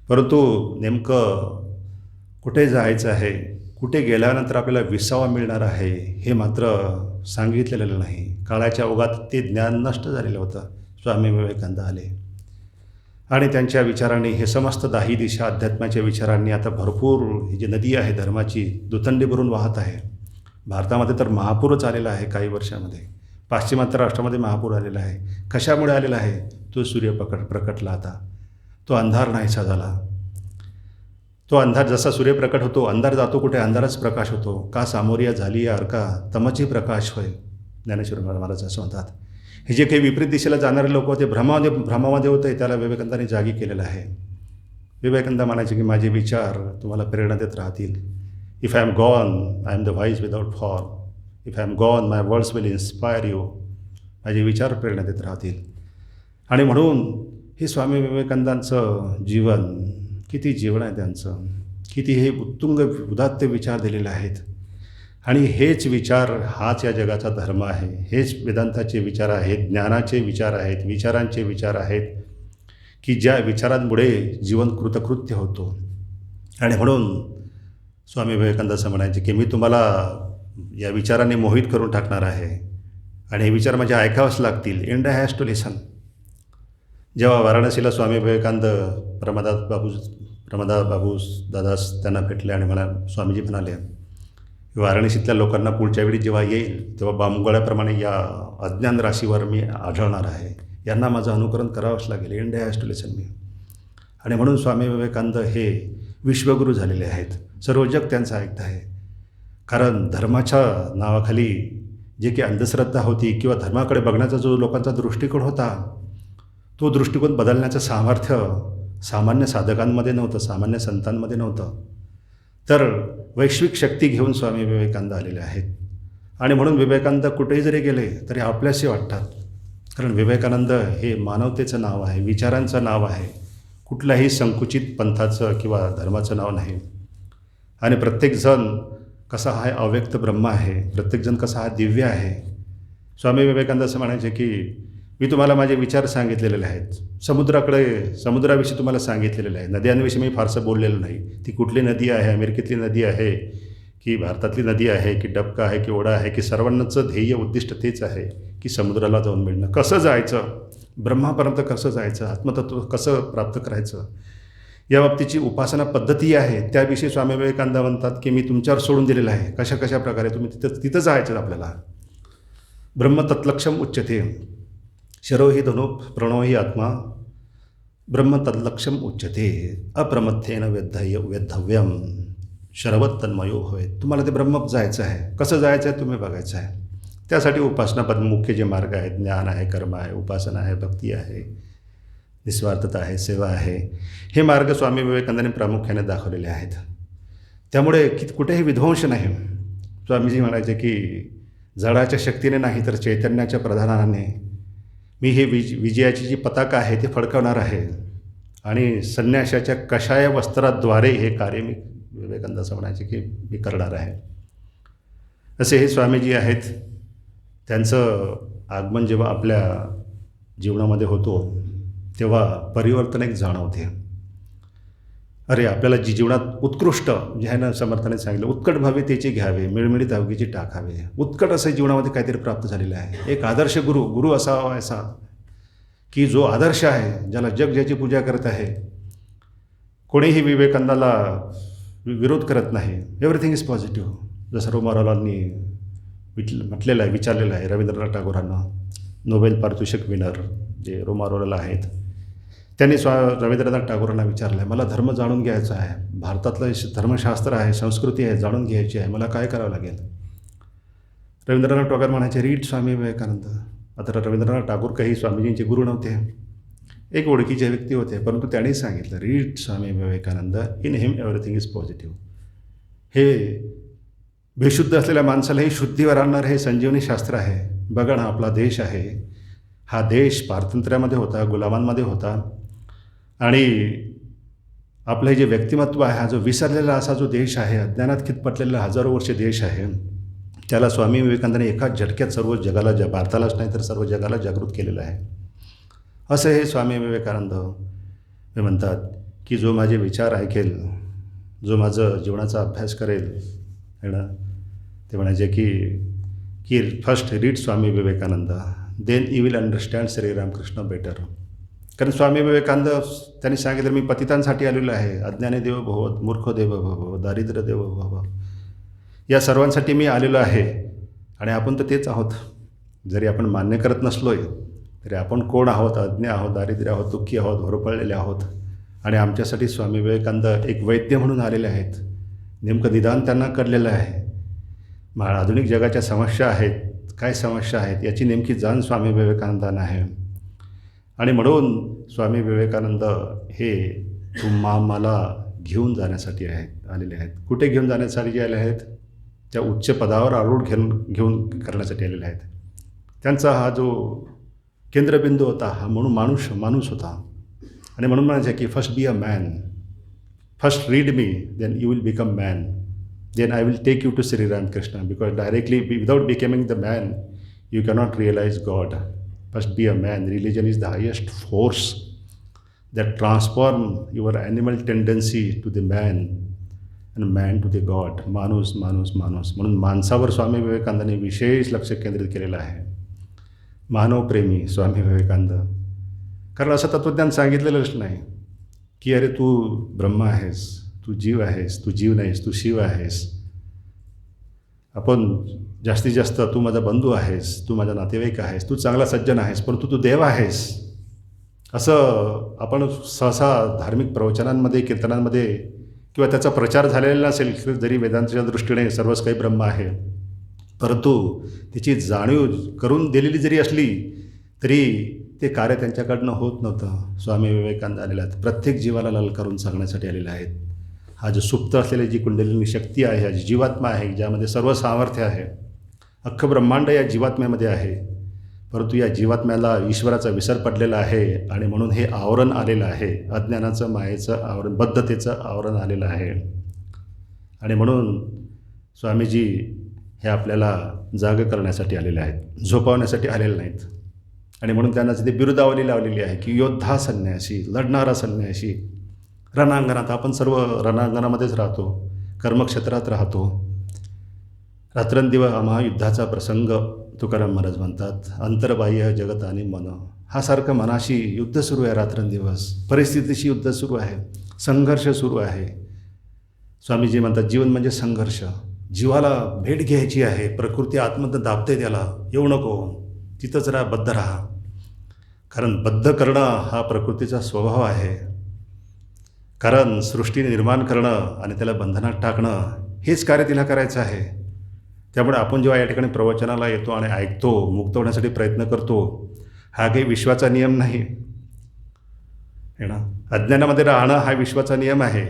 परंतु नेमकं कुठे जायचं आहे, कुठे गेल्यानंतर आपल्याला विसावा मिळणार आहे हे मात्र सांगितलेलं नाही. काळाच्या ओघात ते ज्ञान नष्ट झालेलं होतं. स्वामी विवेकानंद आले आणि त्यांच्या विचारांनी हे समस्त 10 दिशा अध्यात्माच्या विचारांनी आता भरपूर ही जी नदी आहे धर्माची दुथंडी भरून वाहत आहे. भारतामध्ये तर महापूरच आलेला आहे काही वर्षामध्ये. पाश्चिमात्य राष्ट्रामध्ये महापूर आलेला आहे. कशामुळे आलेला आहे? तो सूर्य प्रकटला आता. तो अंधार नाहीसा झाला. तो अंधार जसा सूर्य प्रकट होतो, अंधार जातो कुठे, अंधारच प्रकाश होतो. का सामोरिया झाली या अर्का तमची प्रकाश होय, ज्ञानेश्वर महाराज असं म्हणतात. हे जे काही विपरीत दिशेला जाणारे लोक होते, भ्रमामध्ये होते, त्याला विवेकानंदांनी जागी केलेलं आहे. विवेकानंद म्हणायचे की माझे विचार तुम्हाला प्रेरणा देत राहतील. If I am gone I am the voice without form, if I am gone my words will inspire you. माझे विचार प्रेरणा देत राहतील. आणि म्हणून हे स्वामी विवेकानंदांचं जीवन, किती जीवन आहे त्यांचं, किती हे उत्तुंग उदात्त विचार दिलेले आहेत. आणि हेच विचार, हाच या जगाचा धर्म आहे. हेच वेदांताचे विचार आहेत, ज्ञानाचे विचार आहेत, विचारांचे विचार आहेत की ज्या विचारांमुळे जीवन कृतकृत्य होतो. आणि म्हणून स्वामी विवेकानंद असं म्हणायचे की मी तुम्हाला या विचारांनी मोहित करून टाकणार आहे आणि हे विचार माझे ऐकावेच लागतील. इंडिया हॅज टू लिसन. जेव्हा वाराणसीला स्वामी विवेकानंद प्रमदास बाबू दादास त्यांना भेटले आणि स्वामीजी म्हणाले वाराणसीतल्या लोकांना पुढच्या वेळी जेव्हा येईल तेव्हा बांबगोळ्याप्रमाणे या अज्ञान राशीवर मी आढळणार आहे. यांना माझं अनुकरण करावंच लागेल. India has to listen me. आणि म्हणून स्वामी विवेकानंद हे विश्वगुरू झालेले आहेत. सर्व जग त्यांचं ऐकत आहे. कारण धर्माच्या नावाखाली जे काही अंधश्रद्धा होती किंवा धर्माकडे बघण्याचा जो लोकांचा दृष्टिकोन होता, तो दृष्टिकोन बदलण्याचं सामर्थ्य सामान्य साधकांमध्ये नव्हतं, सामान्य संतांमध्ये नव्हतं, तर वैश्विक शक्ती घेऊन स्वामी विवेकानंद आलेले आहेत. आणि म्हणून विवेकानंद कुठेही जरी गेले तरी आपल्याशी वाटतात. कारण विवेकानंद हे मानवतेचं नाव आहे, विचारांचं नाव आहे, कुठल्याही संकुचित पंथाचं किंवा धर्माचं नाव नाही. आणि प्रत्येकजण कसा हा अव्यक्त ब्रह्म आहे, प्रत्येकजण कसा हा दिव्य आहे. स्वामी विवेकानंद असं म्हणायचे की मी तुम्हाला माझे विचार सांगितलेले आहेत. समुद्राविषयी तुम्हाला सांगितलेलं आहे. नद्यांविषयी मी फारसं बोललेलं नाही. ती कुठली नदी आहे, अमेरिकेतली नदी आहे की भारतातली नदी आहे की डबका आहे की ओढा आहे की सर्वांचं ध्येय उद्दिष्ट तेच आहे की समुद्राला जाऊन मिळणं. कसं जायचं, ब्रह्मापर्यंत कसं जायचं, आत्मतत्व कसं प्राप्त करायचं, या बाबतीची उपासना पद्धती आहे. त्याविषयी स्वामी विवेकानंद म्हणतात की मी तुमच्यावर सोडून दिलेलं आहे. कशा प्रकारे तुम्ही तिथं जायचं आपल्याला. ब्रह्म तत्लक्षम उच्यते, शरो हि धनो प्रणो हि आत्मा ब्रह्म तत्लक्षम उच्यते अप्रमथ्येन वेद्धव्यम शरवत तन्मयो होय. तुम्हाला ते ब्रह्म जायचं आहे. कसं जायचं आहे तुम्ही बघायचं आहे. त्यासाठी उपासना मुख्य जे मार्ग आहेत, ज्ञान आहे, कर्म आहे, उपासना आहे, भक्ती आहे, निस्वार्थता आहे, सेवा आहे, हे मार्ग स्वामी विवेकानंदांनी प्रामुख्याने दाखवलेले आहेत. त्यामुळे कुठेही विध्वंस नाही. स्वामीजी म्हणायचे की जडाच्या शक्तीने नाही तर चैतन्याच्या प्रधानाने मी हे विजयाची जी पताका आहे ते फडकवणार आहे आणि संन्यासाच्या कषाय वस्त्राद्वारे हे कार्य मी विवेकानंद असं म्हणायचे की मी करणार आहे. असे हे स्वामीजी आहेत. त्यांचं आगमन जेव्हा आपल्या जीवनामध्ये होतो तेव्हा परिवर्तन एक जाणवते. अरे आपल्याला जी जीवनात उत्कृष्ट जे आहे ना, समर्थाने सांगितलं उत्कट भावे त्याची घ्यावे, मिळमिळीत अवघीची टाकावे. उत्कट असं जीवनामध्ये काहीतरी प्राप्त झालेलं आहे. एक आदर्श गुरु असावा असा की जो आदर्श आहे, ज्याला जग ज्याची पूजा करत आहे. कोणीही विवेकानंदाला विरोध करत नाही. Everything is positive. जसं रोमारोलांनी म्हटलेलं आहे, विचारलेलं आहे रवींद्रनाथ टागोरांना, नोबेल पारितोषिक विनर जे रोमारोला आहेत, त्यांनी रवींद्रनाथ टागोरांना विचारलं आहे मला धर्म जाणून घ्यायचा आहे, भारतातलं धर्मशास्त्र आहे, संस्कृती आहे, जाणून घ्यायची आहे, मला काय करावं लागेल. रवींद्रनाथ टागोर म्हणायचे, रीड स्वामी विवेकानंद. आता रवींद्रनाथ टागोर काही स्वामीजींचे गुरु नव्हते, एक ओळखीचे व्यक्ती होते, परंतु त्यांनी सांगितलं, read Swami Vivekananda, in him everything is positive. हे बेशुद्ध असलेल्या माणसालाही शुद्धीवर आणणारं हे संजीवनी शास्त्र आहे. बघा ना, आपला देश आहे, हा देश पारतंत्र्यामध्ये होता, गुलामांमध्ये होता, आणि आपलं हे जे व्यक्तिमत्व आहे, हा जो विसरलेला असा जो देश आहे, अज्ञानात खितपटलेला हजारो वर्षे देश आहे, त्याला स्वामी विवेकानंदांनी एकाच झटक्यात सर्व जगाला, भारतालाच नाही तर सर्व जगाला जागृत केलेलं आहे. असं हे स्वामी विवेकानंद हे म्हणतात की जो माझे विचार ऐकेल, जो माझं जीवनाचा अभ्यास करेल, है ना, ते म्हणायचे की first read Swami Vivekananda, then you will understand Shri Ramakrishna better. कारण स्वामी विवेकानंद त्यांनी सांगितलं, मी पतितांसाठी आलेलो आहे, अज्ञानी देव भव, मूर्ख देव भव, दारिद्र्य देव भव, या सर्वांसाठी मी आलेलो आहे. आणि आपण तर तेच आहोत. जरी आपण मान्य करत नसलो आहे तरी आपण कोण आहोत? अज्ञ आहोत, दारिद्र्य आहोत, दुःखी आहोत, होरपळलेले आहोत. आणि आमच्यासाठी स्वामी विवेकानंद एक वैद्य म्हणून आलेले आहेत. नेमकं निदान त्यांना कळलेलं आहे. आधुनिक जगाच्या समस्या आहेत, काय समस्या आहेत याची नेमकी जाण स्वामी विवेकानंदांना आहे. आणि म्हणून स्वामी विवेकानंद हे मला घेऊन जाण्यासाठी आलेले आहेत. कुठे घेऊन जाण्यासाठी आले आहेत? त्या उच्च पदावर आरूढ घेऊन करण्यासाठी आलेले आहेत. त्यांचा हा जो केंद्रबिंदू होता, हा म्हणून माणूस होता. आणि म्हणून म्हणायचं की first be a man, first read me, then you will become man, then I will take you to Shri Ramakrishna. Because directly without becoming the man you cannot realise God. First be a man. Religion is the highest force that transform your animal tendency to the man and man to the God. माणूस. म्हणून माणसावर स्वामी विवेकानंदांनी विशेष लक्ष केंद्रित केलेलं आहे. मानवप्रेमी स्वामी विवेकानंद. कारण असं तत्त्वज्ञान सांगितलेलंच नाही की अरे तू ब्रह्म आहेस, तू जीव आहेस, तू जीव नाहीस, तू शिव आहेस. आपण जास्तीत जास्त तू माझा बंधू आहेस, तू माझा नातेवाईक आहेस, तू चांगला सज्जन आहेस, परंतु तू देव आहेस, असं आपण सहसा धार्मिक प्रवचनांमध्ये, कीर्तनांमध्ये किंवा त्याचा प्रचार झालेला नसेल. जरी वेदांच्या दृष्टीने सर्वच काही ब्रह्म आहे, परंतु त्याची जाणीव करून दिलेली जरी असली तरी ते कार्य त्यांच्याकडनं होत नव्हतं. स्वामी विवेकानंद आलेले आहेत, प्रत्येक जीवाला ललकारून सांगण्यासाठी आलेले आहेत. हा जो सुप्त असलेली जी कुंडलिनी शक्ती आहे, हा जी जीवात्मा आहे, ज्यामध्ये सर्व सामर्थ्य आहे, अख्खं ब्रह्मांड या जीवात्म्यामध्ये आहे, परंतु या जीवात्म्याला ईश्वराचा विसर पडलेला आहे. आणि म्हणून हे आवरण आलेलं आहे, अज्ञानाचं, मायेचं आवरण, बद्धतेचं आवरण आलेलं आहे. आणि म्हणून स्वामीजी हे आपल्याला जाग करण्यासाठी आलेले आहेत, झोपवण्यासाठी आलेले नाहीत. आणि म्हणून त्यांना तिथे बिरुदावली लावलेली आहे की योद्धा संन्यासी, लढणारा संन्यासी. रणांगणात आपण सर्व रणांगणामध्येच राहतो, कर्मक्षेत्रात राहतो. रात्रंदिवस आम्हा युद्धाचा प्रसंग तुकाराम महाराज म्हणतात. अंतर्बाह्य जगत आणि मन, हा सारखं मनाशी युद्ध सुरू आहे. रात्रंदिवस परिस्थितीशी युद्ध सुरू आहे, संघर्ष सुरू आहे. स्वामीजी म्हणतात जीवन म्हणजे संघर्ष. जीवाला भेट घ्यायची आहे. प्रकृती आतमध्ये दाबते, त्याला येऊ नको, तिथंच राहा, बद्ध राहा. कारण बद्ध करणं हा प्रकृतीचा स्वभाव आहे. कारण सृष्टी निर्माण करणं आणि त्याला बंधनात टाकणं हेच कार्य तिला करायचं आहे. त्यामुळे आपण जेव्हा या ठिकाणी प्रवचनाला येतो आणि ऐकतो, मुक्त होण्यासाठी प्रयत्न करतो, हा काही विश्वाचा नियम नाही आहे ना. अज्ञानामध्ये राहणं हा विश्वाचा नियम आहे,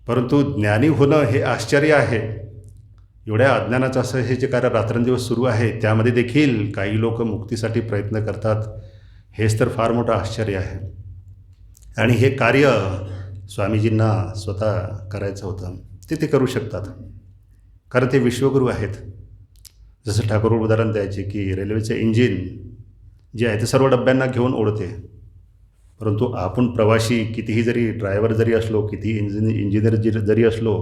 परंतु ज्ञानी होणं हे आश्चर्य आहे. एवढ्या अज्ञानाचं असं हे जे कार्य रात्रंदिवस सुरू आहे, त्यामध्ये देखील काही लोक मुक्तीसाठी प्रयत्न करतात. हेच तर फार मोठं आश्चर्य आहे. आणि हे कार्य स्वामीजींना स्वतः करायचं होतं. ते करू शकतात, कारण ते विश्वगुरू आहेत. जसं ठाकूर उदाहरण द्यायचे की रेल्वेचे इंजिन जे आहे ते सर्व डब्यांना घेऊन ओढते, परंतु आपण प्रवासी कितीही जरी ड्रायव्हर जरी असलो, किती इंजिनियर जरी असलो,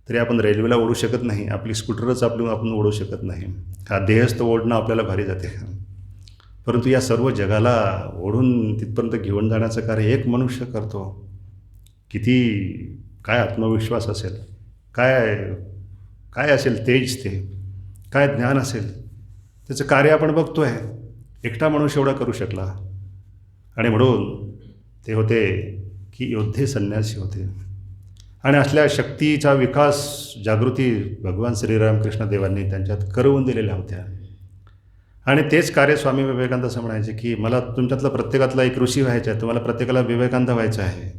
तरी आपण रेल्वेला ओढू शकत नाही. आपली स्कूटरच आपण ओढू शकत नाही. हा देहस्थ ओढणं आपल्याला भारी जाते. परंतु या सर्व जगाला ओढून तिथपर्यंत घेऊन जाण्याचं कार्य एक मनुष्य करतो. काय आत्मविश्वास असेल, काय असेल तेज, ते काय ज्ञान असेल, त्याचं कार्य आपण बघतो आहे. एकटा मनुष्य एवढा करू शकला. आणि म्हणून ते होते की योद्धे संन्यासी होते. आणि असल्या शक्तीचा विकास, जागृती भगवान श्रीरामकृष्ण देवांनी त्यांच्यात करवून दिलेल्या होत्या. आणि तेच कार्य स्वामी विवेकानंद असं म्हणायचे की मला तुमच्यातला प्रत्येकातला एक ऋषी व्हायचा आहे, तुम्हाला प्रत्येकाला विवेकानंद व्हायचं आहे.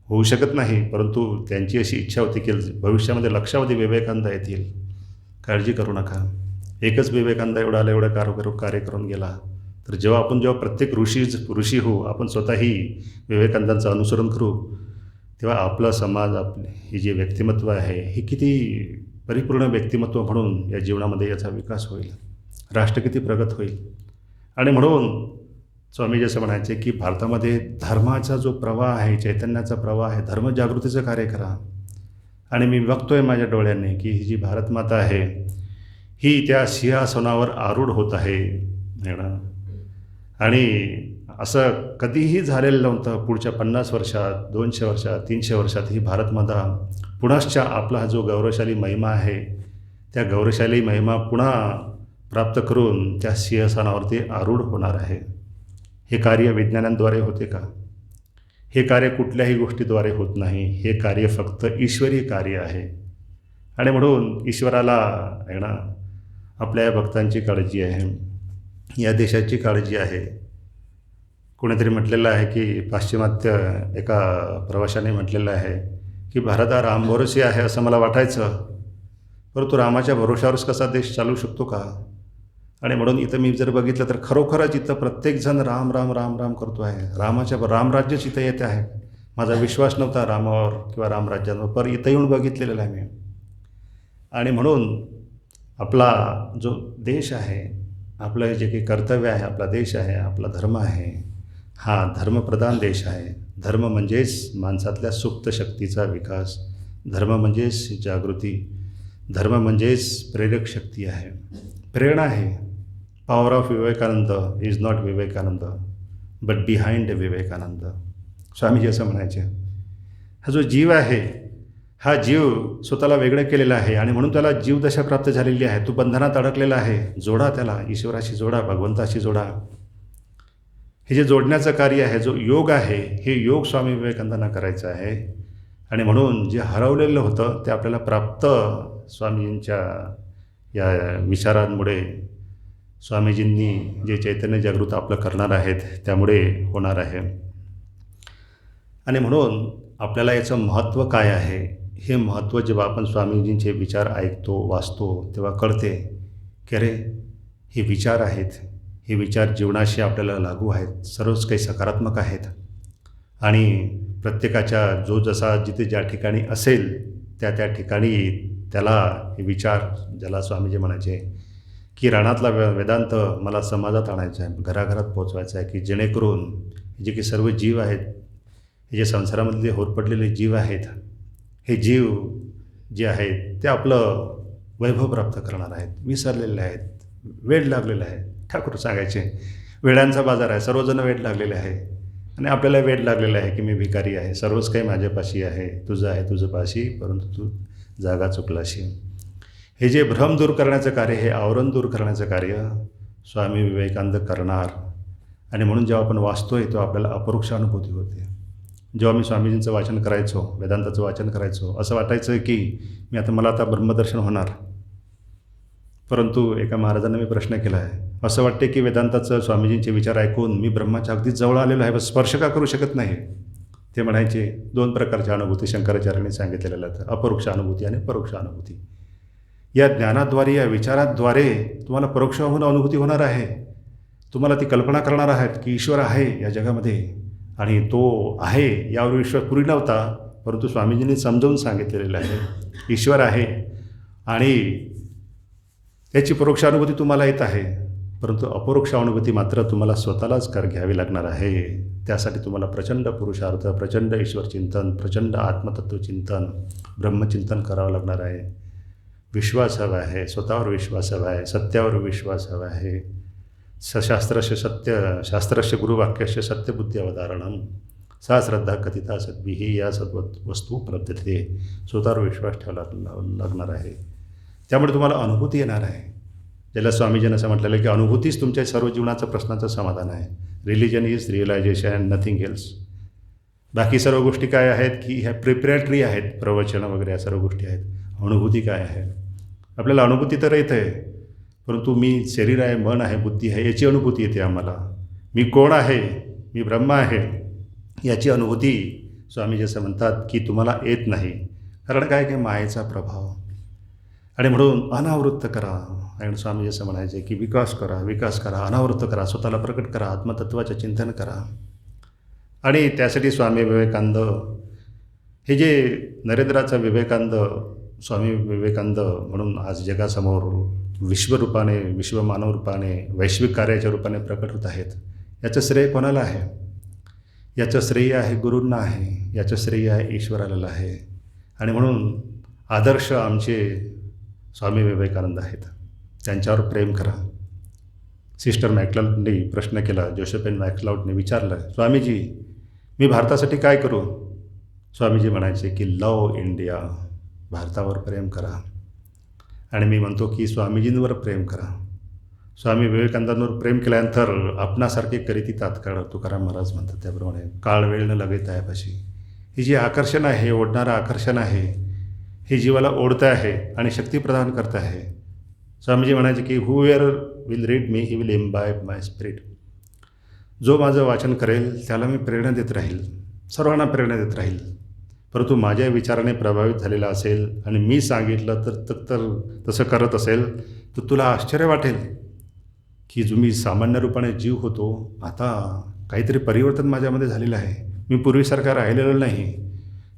होऊ शकत नाही, परंतु त्यांची अशी इच्छा होती की भविष्यामध्ये लक्षावधी विवेकानंद येतील, काळजी करू नका. एकच विवेकानंद एवढा आला, एवढं कार्य करून गेला. तर जेव्हा प्रत्येक ऋषी होऊ, आपण स्वतःही विवेकानंदांचं अनुसरण करू, तेव्हा आपला समाज, आपले हे जे व्यक्तिमत्व आहे, हे किती परिपूर्ण व्यक्तिमत्व म्हणून या जीवनामध्ये याचा विकास होईल, राष्ट्र किती प्रगत होईल. आणि म्हणून स्वामीजी असं म्हणायचे की भारतामध्ये धर्माचा जो प्रवाह आहे, चैतन्याचा प्रवाह आहे, धर्मजागृतीचं कार्य करा. आणि मी बघतोय माझ्या डोळ्यांनी की ही जी भारतमाता आहे, ही त्या सिंहासनावर आरूढ होत आहे ना. आणि असं कधीही झालेलं नव्हतं. पुढच्या 50 वर्षात, 200 वर्षात, 300 वर्षात ही भारतमाता पुनश्च आपला हा जो गौरवशाली महिमा आहे, त्या गौरवशाली महिमा पुन्हा प्राप्त करून त्या सिंहासनावरती आरूढ होणार आहे. हे कार्य विज्ञानांद्वारे होते का? हे कार्य कुठल्याही गोष्टीद्वारे होत नाही. हे कार्य फक्त ईश्वरी कार्य आहे. आणि म्हणून ईश्वराला आहे ना, आपल्या या भक्तांची काळजी आहे, या देशाची काळजी आहे. कोणीतरी म्हटलेलं आहे की पाश्चिमात्य एका प्रवाशाने म्हटलेलं आहे की भारत हा रामभरोशी आहे असं मला वाटायचं, परंतु रामाच्या भरोशावरच कसा देश चालू शकतो का? आणि म्हणून इथं मी जर बघितलं तर खरोखरच इथं प्रत्येकजण राम राम राम राम करतो आहे. रामराज्यच इथं येते आहे. माझा विश्वास नव्हता रामावर किंवा रामराज्यावर, पर इथं येऊन बघितलेलं आहे मी. आणि म्हणून आपला जो देश आहे, आपलं जे काही कर्तव्य आहे, आपला देश आहे, आपला धर्म आहे, हा धर्मप्रधान देश आहे. धर्म म्हणजेच माणसातल्या सुप्त शक्तीचा विकास, धर्म म्हणजेच जागृती, धर्म म्हणजेच प्रेरक शक्ती आहे, प्रेरणा आहे. Power of Vivekananda is not Vivekananda but behind Vivekananda. Swamiji असं म्हणायचे. हा जो जीव आहे, हा जीव स्वतःला वेगळं केलेला आहे आणि म्हणून त्याला जीवदशा प्राप्त झालेली आहे. तो बंधनात अडकलेला आहे. जोडा त्याला, ईश्वराशी जोडा, भगवंताशी जोडा. हे जे जोडण्याचं कार्य आहे, जो योग आहे, हे योग स्वामी विवेकानंदांना करायचं आहे. आणि म्हणून जे हरवलेलं होतं ते आपल्याला प्राप्त स्वामीजींच्या या विचारांमुळे, स्वामीजींनी जे चैतन्य जागृत आपलं करणार आहेत त्यामुळे होणार आहे. आणि म्हणून आपल्याला याचं महत्त्व काय आहे, हे महत्त्व जेव्हा आपण स्वामीजींचे विचार ऐकतो, वाचतो, तेव्हा कळते की अरे हे विचार आहेत, हे विचार जीवनाशी आपल्याला लागू आहेत, सर्वच काही सकारात्मक आहेत. आणि प्रत्येकाच्या जो जसा जिथे ज्या ठिकाणी असेल त्या ठिकाणी त्याला हे विचार, ज्याला स्वामीजी म्हणायचे की रानातला वेदांत मला समाजात आणायचा आहे, घराघरात पोचवायचा आहे, की जेणेकरून जे की सर्व जीव आहेत, हे जे संसारामधले होरपडलेले जीव आहेत, हे जीव जे आहेत ते आपलं वैभव प्राप्त करणार आहेत. विसरलेले आहेत, वेड लागलेलं आहे. ठाकूर सांगायचे वेड्यांचा बाजार आहे, सर्वजण वेड लागलेले आहे. आणि आपल्याला वेड लागलेलं आहे की मी भिकारी आहे, सर्वच काही माझ्यापाशी आहे, तुझं आहे तुझं पाशी, परंतु तू जागा चुकलाशी. हे जे भ्रम दूर करण्याचं कार्य, हे आवरण दूर करण्याचं कार्य स्वामी विवेकानंद करणार. आणि म्हणून जेव्हा आपण वाचतोय तेव्हा आपल्याला अपरोक्ष अनुभूती होते. जेव्हा मी स्वामीजींचं वाचन करायचो, वेदांताचं वाचन करायचो, असं वाटायचं की मला आता ब्रह्मदर्शन होणार. परंतु एका महाराजांना मी प्रश्न केला आहे, असं वाटते की वेदांताचं, स्वामीजींचे विचार ऐकून मी ब्रह्माच्या अगदीच जवळ आलेलो आहे, स्पर्श का करू शकत नाही. ते म्हणायचे 2 प्रकारच्या अनुभूती शंकराचार्यांनी सांगितलेल्या आहेत, अपरोक्ष अनुभूती आणि परोक्ष अनुभूती. या ज्ञानाद्वारे, या विचाराद्वारे तुम्हाला परोक्ष होऊन अनुभूती होणार आहे. तुम्हाला ती कल्पना करणार आहेत की ईश्वर आहे या जगामध्ये आणि तो आहे, यावर विश्वास पूर्वी नव्हता, परंतु स्वामीजींनी समजावून सांगितलेलं आहे ईश्वर आहे आणि याची परोक्ष अनुभूती तुम्हाला येत आहे. परंतु अपरोक्ष अनुभूती मात्र तुम्हाला स्वतःलाच घ्यावी लागणार आहे. त्यासाठी तुम्हाला प्रचंड पुरुषार्थ, प्रचंड ईश्वरचिंतन, प्रचंड आत्मतत्वचिंतन, ब्रह्मचिंतन करावं लागणार आहे. विश्वास हवा आहे, स्वतःवर विश्वास हवा आहे, सत्यावर विश्वास हवा आहे. शास्त्रस्य गुरुवाक्यस्य सत्यबुद्धी अवधारणम सा श्रद्धा कथिता सद्भिः या वस्तू उपलब्धते. स्वतःवर विश्वास ठेवावा लागणार आहे. त्यामुळे तुम्हाला अनुभूती येणार आहे. ज्याला स्वामीजींनी असं म्हटलेलं आहे की अनुभूतीच तुमच्या सर्व जीवनाचं प्रश्नाचं समाधान आहे. Religion is realisation and nothing else. बाकी सर्व गोष्टी काय आहेत की ह्या प्रिपरेटरी आहेत, प्रवचन वगैरे या सर्व गोष्टी आहेत. अनुभूती काय आहे? आपल्याला अनुभूती तर येत आहे, परंतु मी शरीर आहे, मन आहे, बुद्धी आहे, याची अनुभूती येते आम्हाला. मी कोण आहे? मी ब्रह्म आहे, याची अनुभूती स्वामी जसं म्हणतात की तुम्हाला येत नाही. कारण काय काय मायेचा प्रभाव. आणि म्हणून अनावृत्त करा. आणि स्वामी जसं म्हणायचे की विकास करा, विकास करा, अनावृत्त करा, स्वतःला प्रकट करा, आत्मतत्वाचे चिंतन करा. आणि त्यासाठी स्वामी विवेकानंद हे जे नरेंद्राचा विवेकानंद, स्वामी विवेकानंद म्हणून आज जगासमोर विश्वरूपाने, विश्वमानव रूपाने, वैश्विक कार्याच्या रूपाने प्रकट होत आहेत, याचं श्रेय कोणाला आहे? याचं श्रेय आहे गुरूंना आहे, याचं श्रेय आहे ईश्वराला आहे. आणि म्हणून आदर्श आमचे स्वामी विवेकानंद आहेत. त्यांच्यावर प्रेम करा. सिस्टर मॅकलाउडने प्रश्न केला, जोसेफिन मॅकलाउडने विचारलं, स्वामीजी मी भारतासाठी काय करू? स्वामीजी म्हणायचे की लव इंडिया, भारतावर प्रेम करा. आणि मी म्हणतो की स्वामीजींवर प्रेम करा. स्वामी विवेकानंदांवर प्रेम केल्यानंतर आपणासारखे करीती तात्काळ, तुकाराम महाराज म्हणतात त्याप्रमाणे, काळ वेळ न लगेत आहे पाशी. ही जी आकर्षण आहे, ओढणारं आकर्षण आहे, हे जीवाला ओढतं आहे आणि शक्ती प्रदान करत आहे. स्वामीजी म्हणायचे की whoever will read me he will imbibe my spirit. जो माझं वाचन करेल त्याला मी प्रेरणा देत राहील, सर्वांना प्रेरणा देत राहील. परंतु माझ्या विचाराने प्रभावित झालेला असेल आणि मी सांगितलं तर तसं करत असेल तर तुला आश्चर्य वाटेल की जो मी सामान्य रूपाने जीव होतो, आता काहीतरी परिवर्तन माझ्यामध्ये झालेलं आहे. मी पूर्वीसारखा राहिलेलं नाही.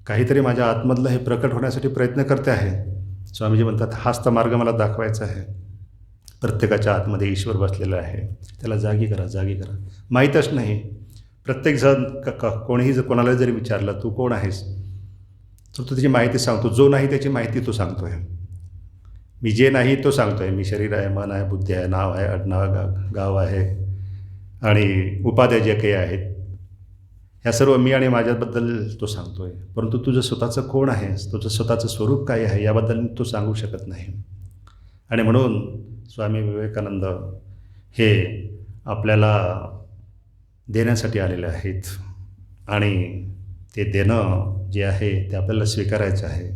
काहीतरी माझ्या आतमधलं हे प्रकट होण्यासाठी प्रयत्न करते आहे. स्वामीजी म्हणतात हाच तर मार्ग मला दाखवायचा आहे. प्रत्येकाच्या आतमध्ये ईश्वर बसलेला आहे, त्याला जागी करा, जागी करा. माहीतच नाही. प्रत्येकजण कोणीही जर कोणाला जरी विचारलं तू कोण आहेस, तर तो त्याची माहिती सांगतो. जो नाही त्याची माहिती तो सांगतो आहे. मी जे नाही तो सांगतो आहे. मी शरीर आहे, मन आहे, बुद्धी आहे, नाव आहे, आडनाव, गाव आहे आणि उपाध्या जे काही आहेत, ह्या सर्व मी आणि माझ्याबद्दल तो सांगतो आहे. परंतु तुझं स्वतःचं कोण आहेस, तुझं स्वतःचं स्वरूप काय आहे, याबद्दल तो सांगू शकत नाही. आणि म्हणून स्वामी विवेकानंद हे आपल्याला देण्यासाठी आलेले आहेत. आणि ते देणं जे आहे ते आपल्याला स्वीकारायचं आहे.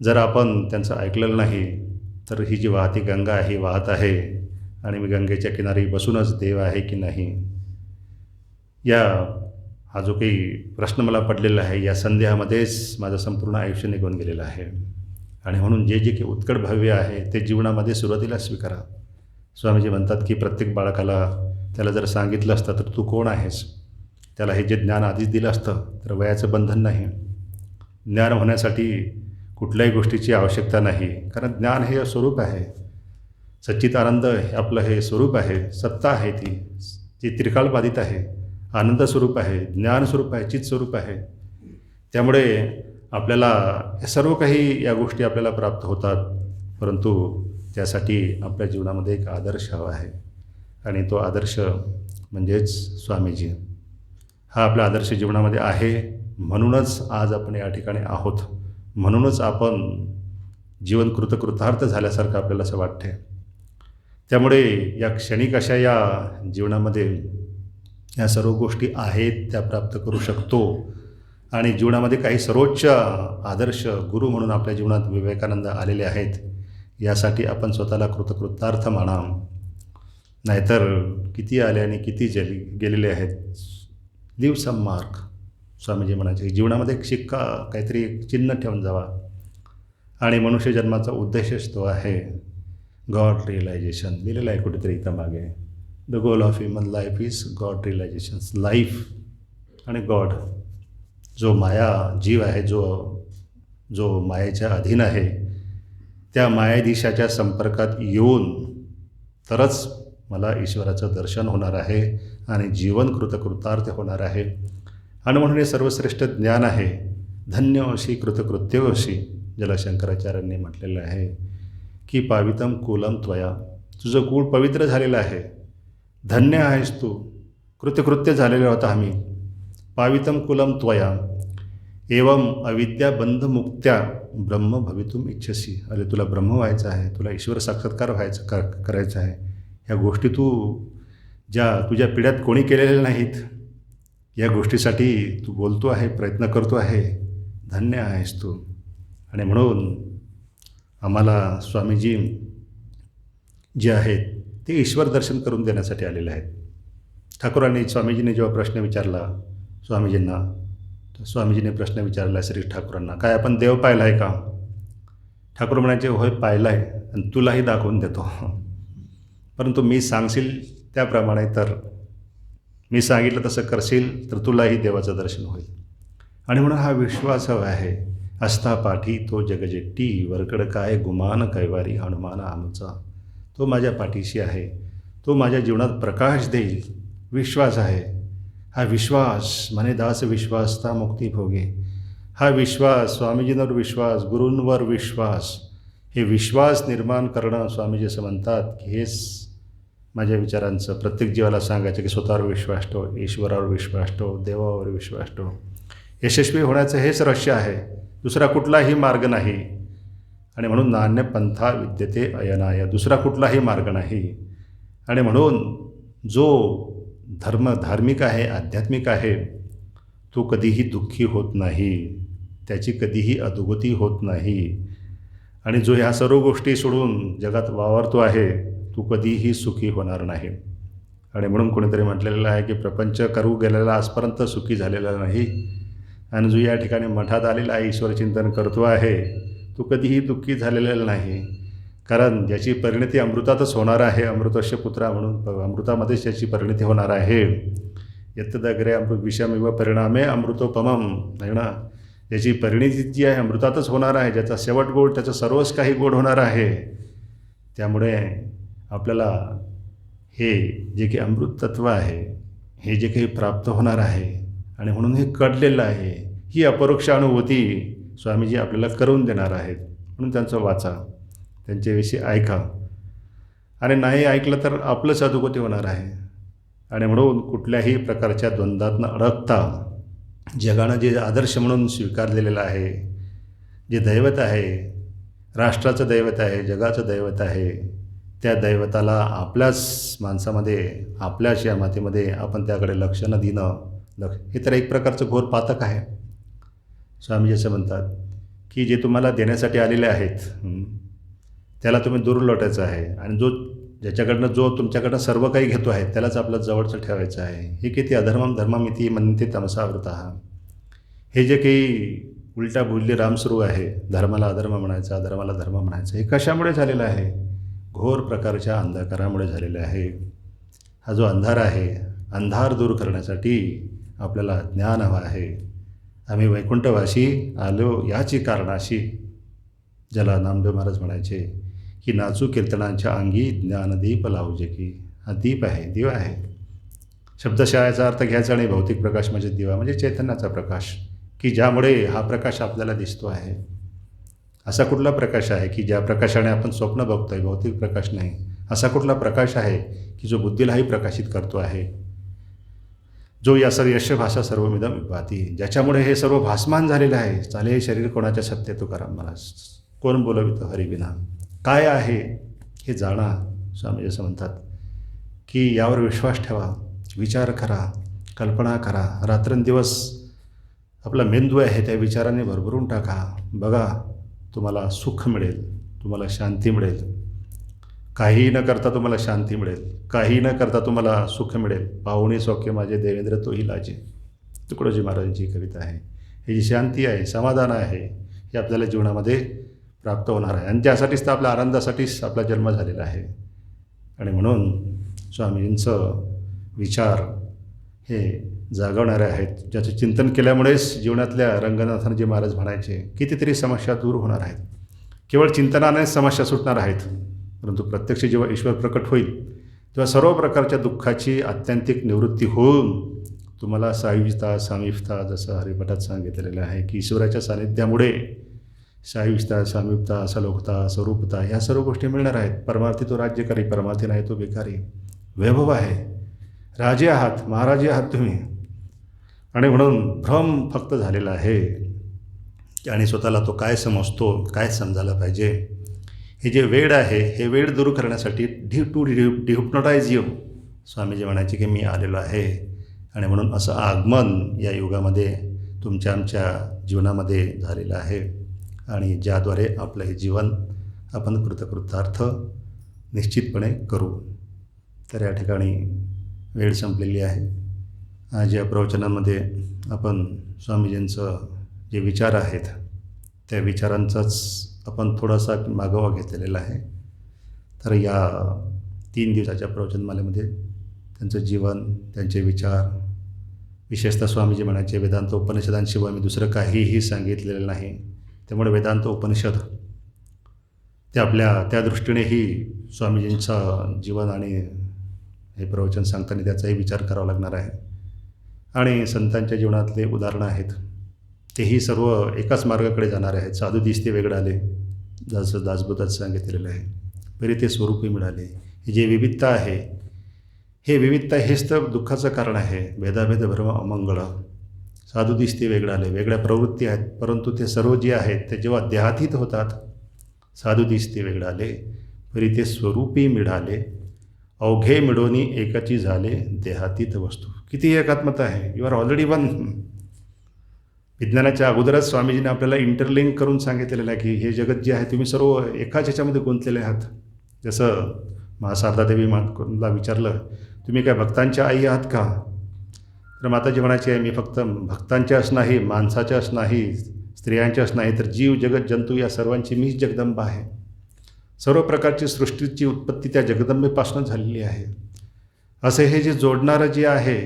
जर आपण त्यांचं ऐकलेलं नाही तर ही जी वाहती गंगा आहे, वाहत आहे आणि मी गंगेच्या किनारी बसूनच देव आहे की नाही, हा जो काही प्रश्न मला पडलेला आहे, या संदेहामध्येच माझं संपूर्ण आयुष्य निघून गेलेलं आहे. आणि म्हणून जे जे काही उत्कट भव्य आहे ते जीवनामध्ये सुरुवातीला स्वीकारा. स्वामीजी म्हणतात की प्रत्येक बाळकाला त्याला जर सांगितलं असतं तर तू कोण आहेस, त्याला हे जे ज्ञान आधीच दिलं असतं तर वयाचं बंधन नाही. ज्ञान होण्यासाठी कुठल्याही गोष्टीची आवश्यकता नाही, कारण ज्ञान हे स्वरूप आहे. सच्चिदानंद हे आपलं हे स्वरूप आहे, सत्ता आहे, ती त्रिकाळबाधित आहे, आनंद स्वरूप आहे, ज्ञान स्वरूप आहे, चित स्वरूप आहे. त्यामुळे आपल्याला हे सर्व काही या गोष्टी आपल्याला प्राप्त होतात. परंतु त्यासाठी आपल्या जीवनामध्ये एक आदर्श हवा आहे. आणि तो आदर्श म्हणजेच स्वामीजी. हा आपला आदर्श जीवनामध्ये आहे. म्हणूनच आज आपण या ठिकाणी आहोत. म्हणूनच आपण जीवन कृतकृतार्थ झाल्यासारखं आपल्याला असं वाटते. त्यामुळे या क्षणिक अशा या जीवनामध्ये या सर्व गोष्टी आहेत त्या प्राप्त करू शकतो. आणि जीवनामध्ये काही सर्वोच्च आदर्श गुरु म्हणून आपल्या जीवनात विवेकानंद आलेले आहेत. यासाठी आपण स्वतःला कृतकृतार्थ माना. नाहीतर किती आले आणि किती गेलेले आहेत. लिव्ह सम मार्क. स्वामीजी म्हणायचे जीवनामध्ये एक शिक्का, काहीतरी एक चिन्ह ठेवून जावा. आणि मनुष्य जन्माचा उद्देशच तो आहे गॉड रिअलायझेशन. लिहिलेलं आहे कुठेतरी इथं मागे. The goal of human life is God realisations. Life आणि गॉड, जो माया जीव आहे, जो मायेच्या अधीन आहे, त्या मायाधीशाच्या संपर्कात येऊन तरच मला ईश्वराचं दर्शन होणार आहे आणि जीवन कृतकृतार्थ होणार आहे. आणि म्हणून हे सर्वश्रेष्ठ ज्ञान आहे. धन्य अशी कृतकृत्य अशी ज्याला शंकराचार्यांनी म्हटलेलं आहे की पावितम कुलम त्वया. तुझं कुळ पवित्र झालेलं आहे. धन्य आहेस तू. कृतकृत्य झालेलं होतं आम्ही. पावितम कुलम त्वया एवं अविद्याबंध मुक्त्या ब्रह्म भवितुम इच्छसी. अरे तुला ब्रह्म व्हायचं आहे, तुला ईश्वर साक्षात्कार करायचा आहे. ह्या गोष्टी तू ज्या तुझ्या पिढ्यात कोणी केलेल्या नाहीत, या गोष्टीसाठी तू बोलतो आहे, प्रयत्न करतो आहे, धन्य आहेस तू. आणि म्हणून आम्हाला स्वामीजी जे आहेत ते ईश्वर दर्शन करून देण्यासाठी आलेले आहेत. ठाकूरांनी स्वामीजींनी जेव्हा प्रश्न विचारला स्वामीजींना, तर स्वामीजींनी प्रश्न विचारला श्री ठाकूरांना, काय आपण देव पाहिला आहे का? ठाकूर म्हणायचे, होय पाहिला आहे आणि तुलाही दाखवून देतो, परंतु मी सांगशील त्याप्रमाणे, तर मी सांगितलं तसं करशील तर तुलाही देवाचं दर्शन होईल. आणि म्हणून हा विश्वास हवा आहे. असता पाठी तो जगजेट्टी, वरकड काय गुमान कैवारी हनुमान आमचा. तो माझ्या पाठीशी आहे, तो माझ्या जीवनात प्रकाश देईल. विश्वास आहे. हा विश्वास म्हणे दास विश्वासता मुक्ती भोगे. हा विश्वास, स्वामीजींवर विश्वास, गुरूंवर विश्वास, हे विश्वास निर्माण करणं, स्वामीजी असं म्हणतात की हेच माझ्या विचारांचं प्रत्येक जीवाला सांगायचं की स्वतःवर विश्वास ठेव, ईश्वरावर विश्वास ठेव, देवावर विश्वास ठेव. यशस्वी होण्याचं हेच रहस्य आहे, दुसरा कुठलाही मार्ग नाही. आणि म्हणून नान्य पंथा विद्यते अयनाय, दुसरा कुठलाही मार्ग नाही. आणि म्हणून जो धार्मिक आहे, आध्यात्मिक आहे, तो कधीही दुःखी होत नाही, त्याची कधीही अधोगती होत नाही. आणि जो ह्या सर्व गोष्टी सोडून जगात वावरतो आहे, तू कधीही सुखी होणार नाही. आणि म्हणून कोणीतरी म्हटलेलं आहे की प्रपंच करू गेलेला आजपर्यंत सुखी झालेला नाही, आणि जो या ठिकाणी मठात आलेला आहे, ईश्वर चिंतन करतो आहे, तो कधीही दुःखी झालेला नाही. कारण ज्याची परिणती अमृतातच होणार आहे, अमृतस्य पुत्रा म्हणून अमृतामध्येच त्याची परिणती होणार आहे. यत्तदग्रे अमृत विषमिव परिणामे अमृतोपमम, नाही ना. ज्याची परिणती जी आहे अमृतातच होणार आहे, ज्याचा शेवट गोड, त्याचं सर्वच काही गोड होणार आहे. त्यामुळे आपल्याला हे जे काही अमृत तत्व आहे, हे जे काही प्राप्त होणार आहे, आणि म्हणून हे कळलेलं आहे, ही अपरोक्ष अनुभूती स्वामीजी आपल्याला करून देणार आहेत. म्हणून त्यांचं वाचा, त्यांच्याविषयी ऐका, आणि नाही ऐकलं तर आपलंच अधोगती होणार आहे. आणि म्हणून कुठल्याही प्रकारच्या द्वंद्वातनं अडकता जगानं जे आदर्श म्हणून स्वीकारलेलं आहे, जे दैवत आहे, राष्ट्राचं दैवत आहे, जगाचं दैवत आहे, त्या दैवताला आपल्याच माणसामध्ये, आपल्याच या मातीमध्ये आपण त्याकडे लक्ष न देणं, हे तर एक प्रकारचं घोर पातक आहे. स्वामीजी असं म्हणतात की जे तुम्हाला देण्यासाठी आलेले आहेत, त्याला तुम्ही दूर लोटायचं आहे, आणि जो तुमच्याकडनं सर्व काही घेतो आहे त्यालाच आपलं जवळचं ठेवायचं आहे. हे किती अधर्मम धर्ममिती म्हणते तमसावृता. हे जे काही उलटा बुलली रामसुरू आहे, धर्माला अधर्म म्हणायचा, अधर्माला धर्म म्हणायचं, हे कशामुळे झालेलं आहे? घोर प्रकारच्या अंधकारामुळे झालेले आहे. हा जो अंधार आहे, अंधार दूर करण्यासाठी आपल्याला ज्ञान हवं आहे. आम्ही वैकुंठवासी आलो याची कारणाशी, ज्याला नामदेव महाराज म्हणायचे की नाचू कीर्तनांच्या अंगी ज्ञानदीप लावजे की. हा दीप आहे, दिवा आहे. शब्दशः याचा अर्थ घ्यायचा, आणि भौतिक प्रकाश म्हणजे दिवा, म्हणजे चैतन्याचा प्रकाश, की ज्यामुळे हा प्रकाश आपल्याला दिसतो आहे. असा कुठला प्रकाश आहे की ज्या प्रकाशाने आपण स्वप्न बघतोय, भौतिक प्रकाश नाही. असा कुठला प्रकाश आहे की जो बुद्धीलाही प्रकाशित करतो आहे, जो या यशभाषा सर्वमिदं विभाती, ज्याच्यामुळे हे सर्व भासमान झालेलं आहे. चाले हे शरीर कोणाच्या सत्य तुकाराम महाराज, कोण बोलवितं हरिविना. काय आहे हे जाणा. स्वामी असं म्हणतात की यावर विश्वास ठेवा, विचार करा, कल्पना करा, रात्रंदिवस आपला मेंदू आहे त्या विचाराने भरभरून टाका. बघा, तुम्हाला सुख मिळेल, तुम्हाला शांती मिळेल. काही न करता तुम्हाला शांती मिळेल, काही न करता तुम्हाला सुख मिळेल. पाहुणे सौख्य माझे देवेंद्र तोही लाजे, तुकडोजी महाराजांची कविता आहे. ही जी शांती आहे, समाधान आहे, हे आपल्याला जीवनामध्ये प्राप्त होणार आहे, आणि त्यासाठीच तर आपल्या आनंदासाठीच आपला जन्म झालेला आहे. आणि म्हणून स्वामींचं विचार हे जागवणारे आहेत, ज्याचं चिंतन केल्यामुळेच जीवनातल्या रंगनाथांजी महाराज म्हणायचे कितीतरी समस्या दूर होणार आहेत. केवळ चिंतनानेच समस्या सुटणार आहेत, परंतु प्रत्यक्ष जेव्हा ईश्वर प्रकट होईल तेव्हा सर्व प्रकारच्या दुःखाची आत्यंतिक निवृत्ती होऊन तुम्हाला सायुज्यता, सामीप्यता, जसं हरिपाठात सांगितलेलं आहे की ईश्वराच्या सानिध्यामुळे सायुज्यता, सामीप्यता, सलोकता, स्वरूपता, ह्या सर्व गोष्टी मिळणार आहेत. परमार्थी तो राज्यकारी, परमार्थी नाही तो बेकारी. वैभव आहे, राजे आहात, महाराजे आहात तुम्ही. आणि म्हणून भ्रम फक्त झालेला आहे, आणि स्वतःला तो काय समजतो, काय समजायला पाहिजे. हे जे वेड आहे, हे वेड दूर करण्यासाठी डिहिप्नोटाईज यू, स्वामीजी म्हणायचे की मी आलेलो आहे आणि म्हणून असं आगमन या युगामध्ये तुमच्या आमच्या जीवनामध्ये झालेलं आहे आणि ज्याद्वारे आपलं हे जीवन आपण कृतकृतार्थ निश्चितपणे करू. तर या ठिकाणी वेळ संपलेली आहे. आज या प्रवचनामध्ये आपण स्वामीजींचं जे विचार आहेत त्या विचारांचाच आपण थोडासा मागोवा घेतलेला आहे. तर या 3 दिवसाच्या प्रवचनमालेमध्ये त्यांचं जीवन, त्यांचे विचार, विशेषतः स्वामीजी म्हणायचे वेदांत उपनिषदांशिवाय मी दुसरं काहीही सांगितलेलं नाही. त्यामुळे वेदांत उपनिषद ते त्या दृष्टीनेही स्वामीजींचं जीवन आणि हे प्रवचन सांगताना त्याचाही विचार करावा लागणार आहे. आणि संतांच्या जीवनातले उदाहरणं आहेत तेही सर्व एकाच मार्गाकडे जाणारे आहेत. साधू दिसते वेगळं आले, जसं दासबोधात सांगितलेलं आहे, तरी ते स्वरूपी मिळाले. ही जी विविधता आहे, हे विविधता हेच तर दुःखाचं कारण आहे. भेदाभेद भ्रम अमंगळ. साधू दिसते वेगळं आले, वेगळ्या प्रवृत्ती आहेत, परंतु ते सर्व जे आहेत ते जेव्हा देहातीत होतात, साधू दिसते वेगळं आले तरी ते स्वरूपी मिळाले. अवघे मिळवणी एकाची झाले देहातीत वस्तू. किती एकात्मता आहे. You are already one. विज्ञानाच्या अगोदरच स्वामीजीने आपल्याला इंटरलिंक करून सांगितलेलं आहे की हे जगत जे आहे तुम्ही सर्व एकाच ह्याच्यामध्ये गुंतलेले आहात. जसं महाशारदादेवी मातला विचारलं, तुम्ही काय भक्तांच्या आई आहात का? तर माताजी म्हणायची आहे, मी फक्त भक्तांच्याच नाही, माणसाच्याच नाही, स्त्रियांच्याच नाही, तर जीव जगत जंतू या सर्वांची मीच जगदंबा आहे. सर्व प्रकारची सृष्टीची उत्पत्ती त्या जगदंबेपासून झालेली आहे. असं हे जे जोडणारं जे आहे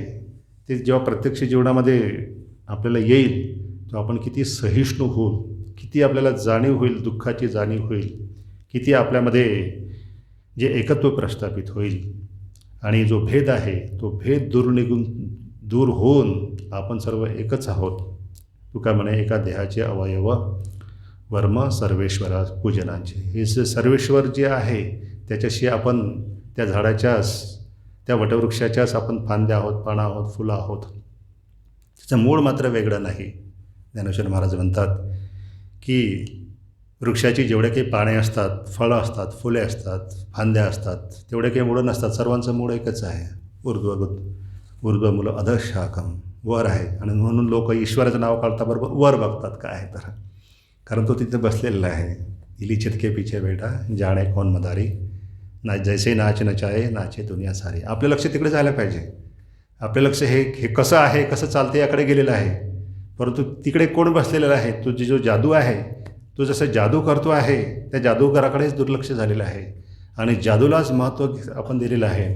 ते जेव्हा प्रत्यक्ष जीवनामध्ये आपल्याला येईल तेव्हा आपण किती सहिष्णू होऊ, किती आपल्याला जाणीव होईल, दुःखाची जाणीव होईल, किती आपल्यामध्ये जे एकत्व प्रस्थापित होईल आणि जो भेद आहे तो भेद दूर होऊन आपण सर्व एकच आहोत. तुका म्हणे एका देहाचे अवयव वर्म सर्वेश्वरा पूजनांचे. हे जे सर्वेश्वर जे आहे त्याच्याशी आपण त्या झाडाच्याच, त्या वटवृक्षाच्याच आपण फांद्या आहोत, पानं आहोत, फुलं आहोत. त्याचं मूळ मात्र वेगळं नाही. ज्ञानेश्वर महाराज म्हणतात की वृक्षाची जेवढे काही पाने असतात, फळं असतात, फुले असतात, फांद्या असतात, तेवढे काही मुळं नसतात. सर्वांचं मूळ एकच आहे. ऊर्ध्वमूल अधःशाखम, वर आहे. आणि म्हणून लोक ईश्वराचं नाव काढताबरोबर वर बघतात काय आहे तर, कारण तो तिथे बसलेला आहे. इली चितके पिछे बेटा जाणे कौन मदारी, ना जैसे नाच नचाये नाचे दुनिया सारी. आपलं लक्ष तिकडे जायला पाहिजे. आपलं लक्ष हे कसं आहे, कसं चालते याकडे गेलेलं आहे. परंतु तिकडे कोण बसलेलं आहे? तुझी जो जादू आहे, तो जसं जादू करतो आहे त्या जादूगाराकडेच दुर्लक्ष झालेलं आहे आणि जादूलाच महत्त्व आपण दिलेलं आहे.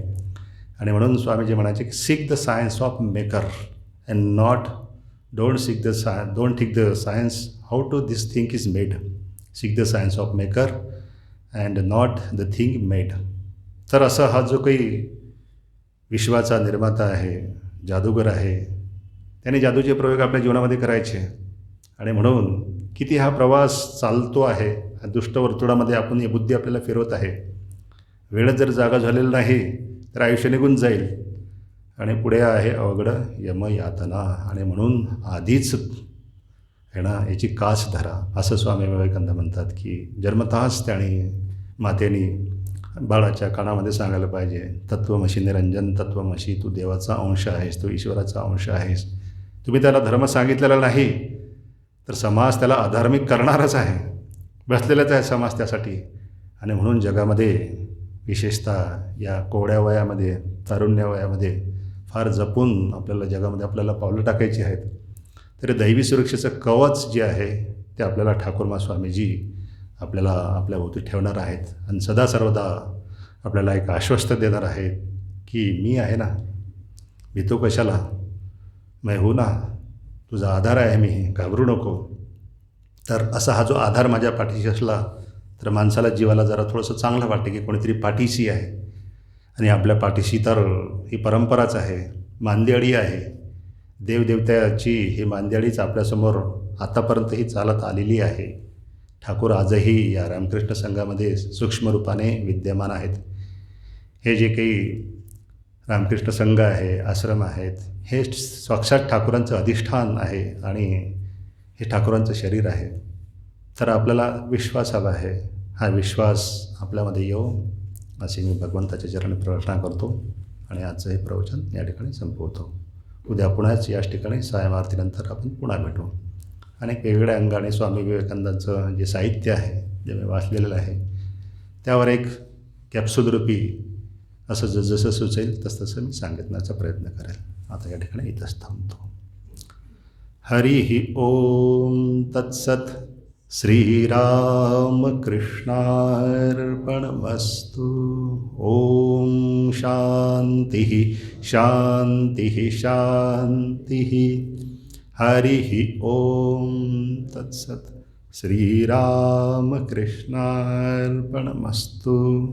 आणि म्हणून स्वामीजी म्हणायचे की seek the science of maker and don't think the science how to this thing is made. Seek the science of maker and not the thing made. तर असा हा जो काही विश्वाचा निर्माता आहे, जादूगर आहे, त्याने जादूचे प्रयोग आपल्या जीवनामध्ये करायचे. आणि म्हणून किती हा प्रवास चालतो आहे, दुष्ट वर्तुळामध्ये आपण ही बुद्धी आपल्याला फिरवत आहे. वेळ जर जागा झालेला नाही तर आयुष्य निघून जाईल आणि पुढे आहे अवघड यमयातना. आणि म्हणून आधीच आहे ना याची कास धरा, असं स्वामी विवेकानंद म्हणतात की जन्मतःच त्याने मातेने बाळाच्या कानामध्ये सांगायला पाहिजे, तत्त्वमशी निरंजन, तत्त्वमशी तू देवाचा अंश आहेस, तू ईश्वराचा अंश आहेस. तुम्ही त्याला धर्म सांगितलेला नाही तर समाज त्याला अधार्मिक करणारच आहे. बसलेलाच आहे समाज त्यासाठी. आणि म्हणून जगामध्ये विशेषतः या कोवड्या वयामध्ये, तारुण्य वयामध्ये फार जपून आपल्याला जगामध्ये आपल्याला पावलं टाकायची आहेत. तरी दैवी सुरक्षेचं कवच जे आहे ते आपल्याला ठाकूरमा स्वामीजी आपल्याला आपल्या भोवती ठेवणार आहेत आणि सदा सर्वदा आपल्याला एक आश्वस्त देणार आहेत की मी आहे ना, भीतो कशाला, मैं हूं ना, तुझा आधार आहे मी, घाबरू नको. तर असा हा जो आधार माझ्या पाठीशी असला तर माणसाला, जीवाला जरा थोडंसं चांगलं वाटते की कोणीतरी पाठीशी आहे. आणि आपल्या पाठीशी तर ही परंपराच आहे, मांदियाळी आहे. देवदेवताची ही मांदियाळीच आपल्यासमोर आतापर्यंतही चालत आलेली आहे. ठाकूर आजही या रामकृष्ण संघामध्ये सूक्ष्म रूपाने विद्यमान आहेत. हे जे काही रामकृष्ण संघ आहे, आश्रम आहेत, हे साक्षात ठाकूरांचं अधिष्ठान आहे आणि हे ठाकूरांचं शरीर आहे. तर आपल्याला विश्वास हवा आहे. हा विश्वास आपल्यामध्ये येऊ अशी मी भगवंताच्या चरणी प्रार्थना करतो आणि आजचं हे प्रवचन या ठिकाणी संपवतो. उद्या पुण्याच याच ठिकाणी सायं आरतीनंतर आपण पुन्हा भेटू. अनेक वेगवेगळ्या अंगाने स्वामी विवेकानंदांचं जे साहित्य आहे, जे मी वाचलेलं आहे, त्यावर एक कॅप्सूलरूपी असं जसं सुचेल तसं मी सांगण्याचा प्रयत्न करेल. आता या ठिकाणी इथंच थांबतो. हरिः ओम तत्सत. श्रीरामकृष्णार्पणमस्तु. ओम शांतिः शांतिः शांतिः. हरिः ओम तत्सत. श्रीरामकृष्णार्पणमस्तु.